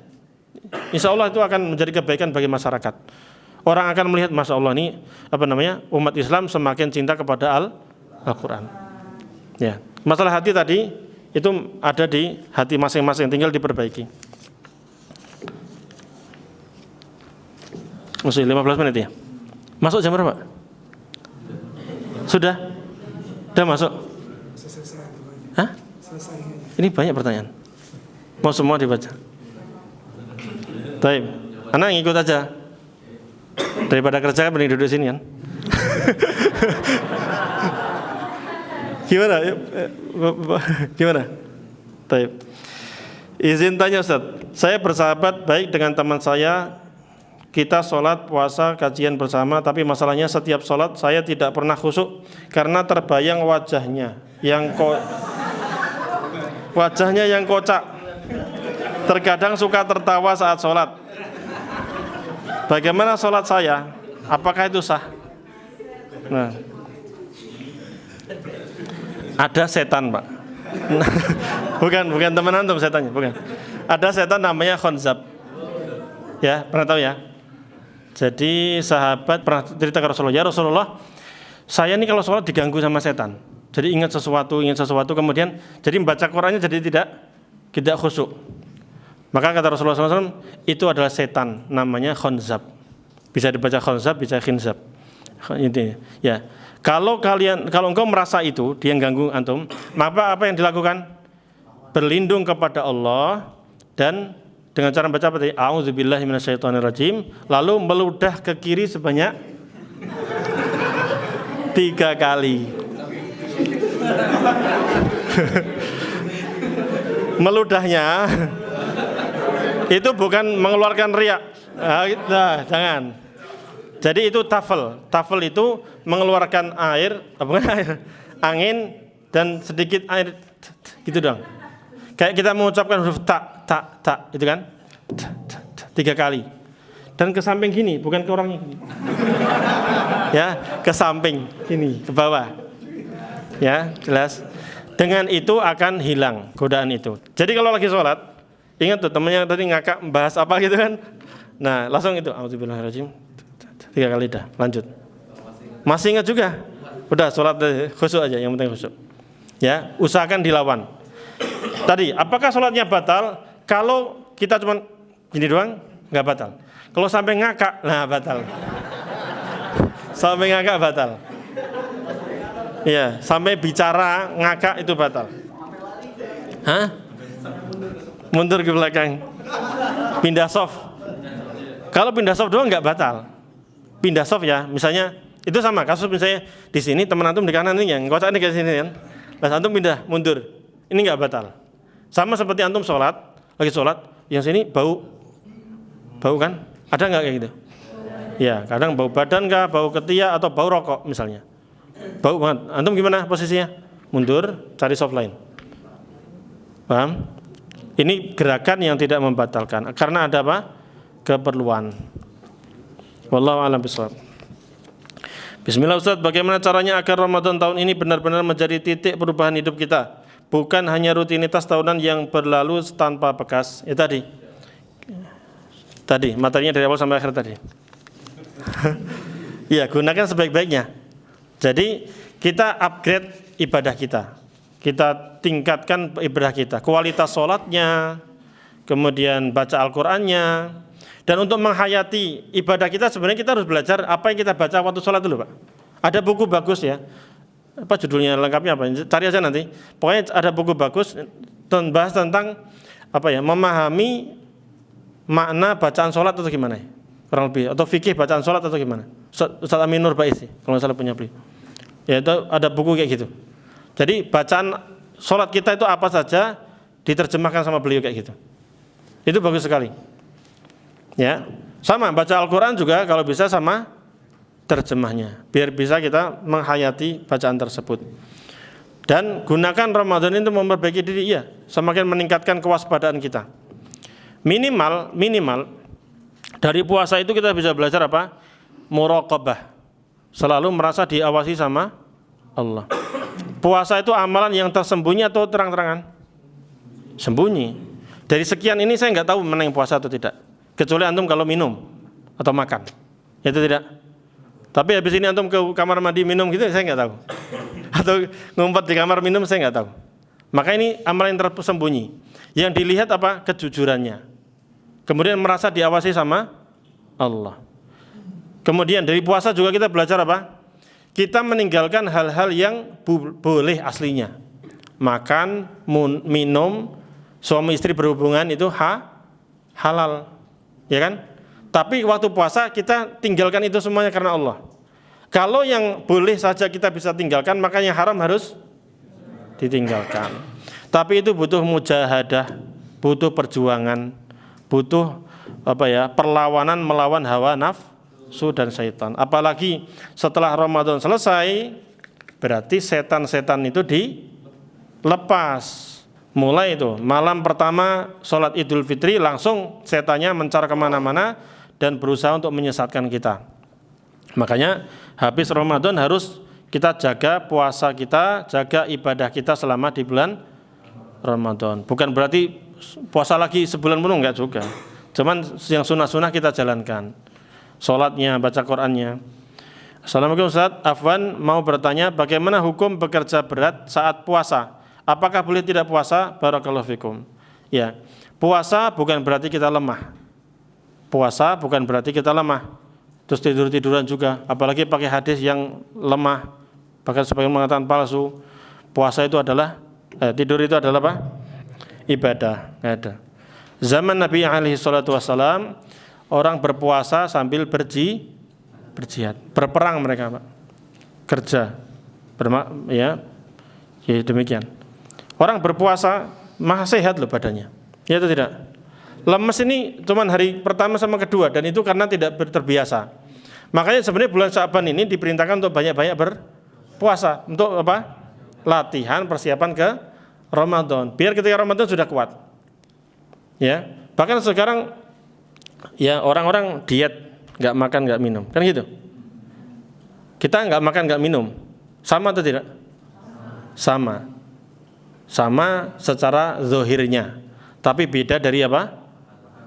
Insya Allah itu akan menjadi kebaikan bagi masyarakat. Orang akan melihat, masya Allah ini umat Islam semakin cinta kepada Al-Quran. Ya, masalah hati tadi itu ada di hati masing-masing, tinggal diperbaiki. Masih 15 menit ya. Masuk jam berapa? Sudah? Sudah masuk? Hah? Ini banyak pertanyaan. Mau semua dibaca? Baik, anak ngikut aja. Daripada kerja kan mending duduk sini kan. Gimana? Gimana? Baik. Izin tanya Ustaz. Saya bersahabat baik dengan teman saya. Kita sholat, puasa, kajian bersama. Tapi masalahnya setiap sholat saya tidak pernah khusyuk karena terbayang wajahnya yang kocak. Terkadang suka tertawa saat sholat. Bagaimana sholat saya? Apakah itu sah? Nah, ada setan, Pak. bukan teman antum setannya, bukan. Ada setan namanya Khonzab. Ya, pernah tahu ya? Jadi sahabat pernah cerita ke Rasulullah, ya Rasulullah, saya ini kalau sholat diganggu sama setan. Jadi ingat sesuatu, kemudian jadi membaca Qurannya jadi tidak khusyuk. Maka kata Rasulullah SAW, itu adalah setan, namanya Khonzab. Bisa dibaca Khonzab, bisa Khinzab. Ini, ya. Kalau engkau merasa itu dia ganggu antum, maka apa yang dilakukan? Berlindung kepada Allah dan dengan cara baca apa tadi? A'udzubillahi minasyaitonirrajim, lalu meludah ke kiri sebanyak 3 kali. Meludahnya itu bukan mengeluarkan riak. Nah, jangan. Jadi itu tafel. Tafel itu mengeluarkan angin dan sedikit air gitu dong. Kayak kita mengucapkan huruf tak, itu kan? 3 kali. Dan ke samping gini, bukan ke orangnya gini. Ya, ke samping gini, ke bawah. Ya, jelas. Dengan itu akan hilang godaan itu. Jadi kalau lagi sholat, ingat tuh temannya tadi ngakak bahas apa gitu kan. Nah langsung itu A'udzubillahiminasy 3 kali dah, lanjut. Masih ingat juga? Udah sholat khusyuk aja, yang penting khusyuk. Ya, usahakan dilawan. Tadi, apakah sholatnya batal? Kalau kita cuma gini doang, nggak batal. Kalau sampai ngakak, nah batal. Sampai ngakak batal. Ya, sampai bicara ngakak itu batal. Hah? Mundur ke belakang. Pindah soft. Kalau pindah soft doang nggak batal. Pindah soft ya, misalnya itu sama kasus misalnya di sini teman antum di kanan ini yang kocak ini ke sini kan. Lah antum pindah mundur. Ini nggak batal. Sama seperti antum lagi sholat, yang sini bau kan? Ada nggak kayak gitu? Ya, kadang bau badan kah, bau ketiak atau bau rokok misalnya. Bau banget. Antum gimana posisinya? Mundur, cari soft lain. Paham? Ini gerakan yang tidak membatalkan karena ada apa? Keperluan. Wallahu a'lam bishawab. Bismillah Ustaz, bagaimana caranya agar Ramadan tahun ini benar-benar menjadi titik perubahan hidup kita, bukan hanya rutinitas tahunan yang berlalu tanpa bekas. Tadi materinya dari awal sampai akhir tadi. Ya, gunakan sebaik-baiknya. Jadi kita upgrade ibadah kita. Kita tingkatkan ibadah kita, kualitas sholatnya, kemudian baca Al-Qur'annya. Dan untuk menghayati ibadah kita sebenarnya kita harus belajar apa yang kita baca waktu sholat dulu, Pak. Ada buku bagus ya. Apa judulnya lengkapnya apa? Cari aja nanti. Pokoknya ada buku bagus bahas tentang memahami makna bacaan sholat atau gimana ya? Kurang lebih, atau fikih bacaan sholat atau gimana? Ustaz Amin Nur Baiz kalau nggak salah punya beli. Ya itu ada buku kayak gitu. Jadi bacaan sholat kita itu apa saja diterjemahkan sama beliau kayak gitu. Itu bagus sekali. Ya, sama baca Al-Quran juga kalau bisa sama terjemahnya, biar bisa kita menghayati bacaan tersebut. Dan gunakan Ramadan itu memperbaiki diri, ya, semakin meningkatkan kewaspadaan kita. Minimal dari puasa itu kita bisa belajar apa? Muraqabah. Selalu merasa diawasi sama Allah. Puasa itu amalan yang tersembunyi atau terang-terangan? Sembunyi. Dari sekian ini saya nggak tahu mana yang puasa atau tidak. Kecuali antum kalau minum atau makan. Itu tidak. Tapi habis ini antum ke kamar mandi minum gitu saya nggak tahu. Atau ngumpet di kamar minum saya nggak tahu. Maka ini amalan yang tersembunyi. Yang dilihat apa? Kejujurannya. Kemudian merasa diawasi sama Allah. Kemudian dari puasa juga kita belajar apa? Kita meninggalkan hal-hal yang boleh aslinya. Makan, minum, suami istri berhubungan itu halal. Ya kan? Tapi waktu puasa kita tinggalkan itu semuanya karena Allah. Kalau yang boleh saja kita bisa tinggalkan, maka yang haram harus ditinggalkan. Tapi itu butuh mujahadah, butuh perjuangan, butuh perlawanan melawan hawa nafsu dan syaitan. Apalagi setelah Ramadan selesai, berarti setan-setan itu dilepas. Mulai itu malam pertama sholat Idul Fitri langsung setannya mencar kemana-mana dan berusaha untuk menyesatkan kita. Makanya habis Ramadan harus kita jaga puasa kita, jaga ibadah kita selama di bulan Ramadan. Bukan berarti puasa lagi sebulan penuh, enggak juga. Cuman yang sunnah-sunnah kita jalankan. Sholatnya, baca Qur'annya. Assalamualaikum Ustaz, Afwan mau bertanya bagaimana hukum bekerja berat saat puasa? Apakah boleh tidak puasa? Barakallahu fikum. Ya, puasa bukan berarti kita lemah. Puasa bukan berarti kita lemah. Terus tidur-tiduran juga, apalagi pakai hadis yang lemah. Bahkan sebagian mengatakan palsu. Puasa itu adalah tidur itu adalah apa? Ibadah. Ada. Zaman Nabi alaihi salatu wassalam, orang berpuasa sambil berjihad, berperang mereka, Pak. Kerja. Ya demikian. Orang berpuasa maha sehat loh badannya. Ya atau tidak? Lemes ini cuman hari pertama sama kedua, dan itu karena tidak terbiasa. Makanya sebenarnya bulan Sya'ban ini diperintahkan untuk banyak-banyak berpuasa. Untuk apa? Latihan, persiapan ke Ramadan. Biar ketika Ramadan sudah kuat. Ya, bahkan sekarang ya orang-orang diet, nggak makan nggak minum, kan gitu. Kita nggak makan nggak minum, sama atau tidak? Sama secara zahirnya, tapi beda dari apa?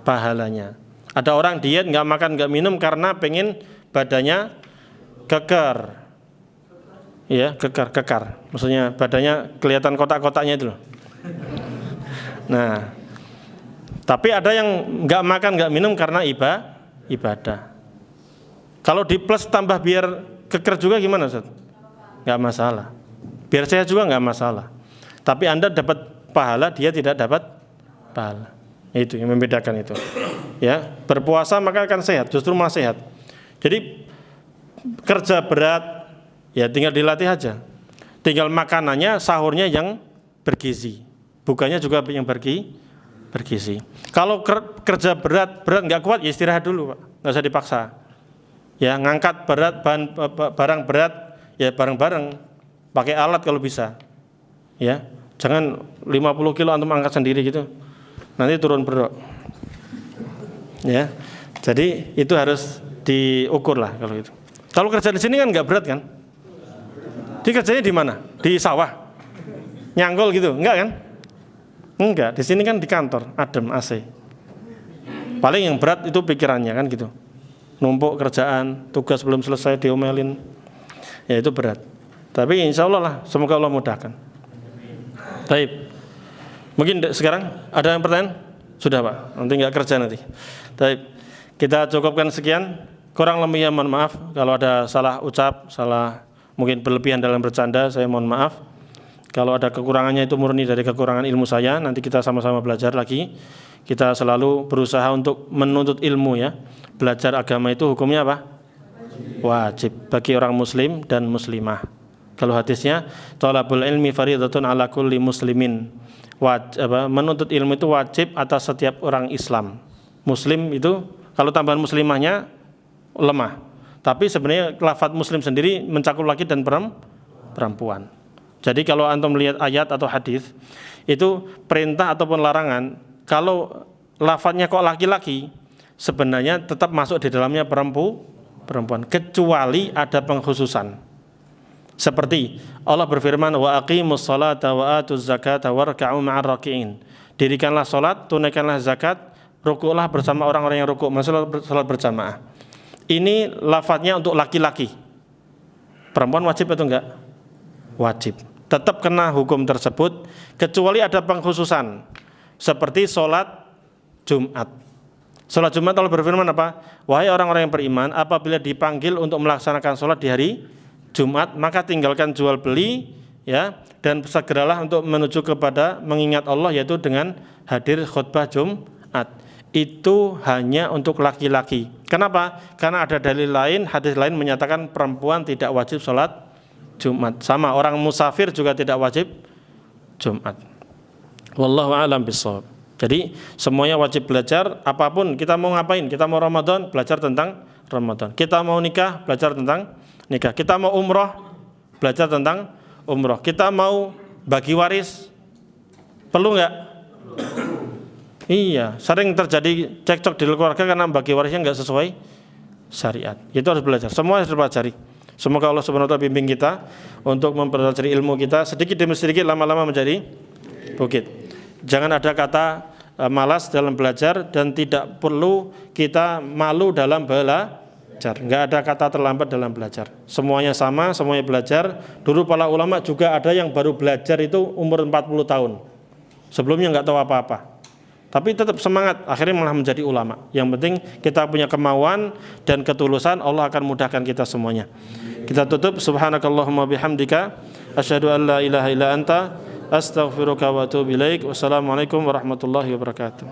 Pahalanya. Ada orang diet nggak makan nggak minum karena pengen badannya kekar, ya kekar. Maksudnya badannya kelihatan kotak-kotaknya itu loh. Nah, tapi ada yang nggak makan nggak minum karena ibadah. Kalau di plus tambah biar keker juga gimana Ustaz? Nggak masalah. Biar sehat juga nggak masalah. Tapi Anda dapat pahala, dia tidak dapat pahala. Itu yang membedakan itu. Ya, berpuasa maka akan sehat, justru malah sehat. Jadi kerja berat, ya tinggal dilatih aja. Tinggal makanannya, sahurnya yang bergizi, bukannya juga yang bergizi. Kalau kerja berat nggak kuat, ya istirahat dulu, Pak. Nggak usah dipaksa. Ya ngangkat barang berat, ya bareng-bareng, pakai alat kalau bisa. Ya, jangan 50 kilo antum angkat sendiri gitu, nanti turun berat. Ya, jadi itu harus diukur lah kalau itu. Kalau kerja di sini kan nggak berat kan? Kerjanya di mana? Di sawah, nyanggol gitu, enggak kan? Enggak, di sini kan di kantor, adem AC. Paling yang berat itu pikirannya kan gitu. Numpuk kerjaan, tugas belum selesai diomelin, ya itu berat. Tapi insya Allah lah, semoga Allah mudahkan. Baik, mungkin sekarang ada yang pertanyaan? Sudah Pak, nanti nggak kerja nanti. Baik, kita cukupkan sekian. Kurang lebihnya mohon maaf kalau ada salah ucap, salah mungkin berlebihan dalam bercanda, saya mohon maaf. Kalau ada kekurangannya itu murni dari kekurangan ilmu saya. Nanti kita sama-sama belajar lagi. Kita selalu berusaha untuk menuntut ilmu ya. Belajar agama itu hukumnya apa? Wajib bagi orang muslim dan muslimah. Kalau hadisnya thalabul ilmi fardhatun ala kulli muslimin. Menuntut ilmu itu wajib atas setiap orang Islam. Muslim itu kalau tambahan muslimahnya lemah. Tapi sebenarnya lafaz muslim sendiri mencakup laki dan perempuan. Jadi kalau antum melihat ayat atau hadis itu perintah ataupun larangan, kalau lafadznya kok laki-laki, sebenarnya tetap masuk di dalamnya perempuan, kecuali ada pengkhususan. Seperti Allah berfirman, wa aqimus salata wa atuz zakata warka'u ma'ar raki'in. Dirikanlah salat, tunaikanlah zakat, rukuklah bersama orang-orang yang rukuk, maksudnya salat berjamaah. Ini lafadznya untuk laki-laki. Perempuan wajib atau enggak? Wajib. Tetap kena hukum tersebut kecuali ada pengkhususan. Seperti salat Jumat. Salat Jumat Allah berfirman apa? Wahai orang-orang yang beriman, apabila dipanggil untuk melaksanakan salat di hari Jumat, maka tinggalkan jual beli ya, dan segeralah untuk menuju kepada mengingat Allah, yaitu dengan hadir khutbah Jumat. Itu hanya untuk laki-laki. Kenapa? Karena ada dalil lain, hadis lain menyatakan perempuan tidak wajib salat Jumat. Sama orang musafir juga tidak wajib Jumat. Wallahu a'lam bishawab. Jadi semuanya wajib belajar. Apapun kita mau ngapain, kita mau Ramadan, belajar tentang Ramadan. Kita mau nikah, belajar tentang nikah. Kita mau umroh, belajar tentang umroh. Kita mau bagi waris, perlu nggak? Iya, sering terjadi cekcok di keluarga karena bagi warisnya nggak sesuai syariat. Itu harus belajar. Semua harus dipelajari. Semoga Allah Subhanahu wa taala bimbing kita untuk mempelajari ilmu kita sedikit demi sedikit, lama-lama menjadi bukit. Jangan ada kata malas dalam belajar dan tidak perlu kita malu dalam belajar. Enggak ada kata terlambat dalam belajar. Semuanya sama, semuanya belajar. Dulu para ulama juga ada yang baru belajar itu umur 40 tahun. Sebelumnya enggak tahu apa-apa. Tapi tetap semangat, akhirnya malah menjadi ulama. Yang penting kita punya kemauan dan ketulusan, Allah akan mudahkan kita semuanya. Kita tutup, subhanakallahumma bihamdika asyhadu an la ilaha illa anta astaghfiruka wa atubu ilaik. Wassalamualaikum warahmatullahi wabarakatuh.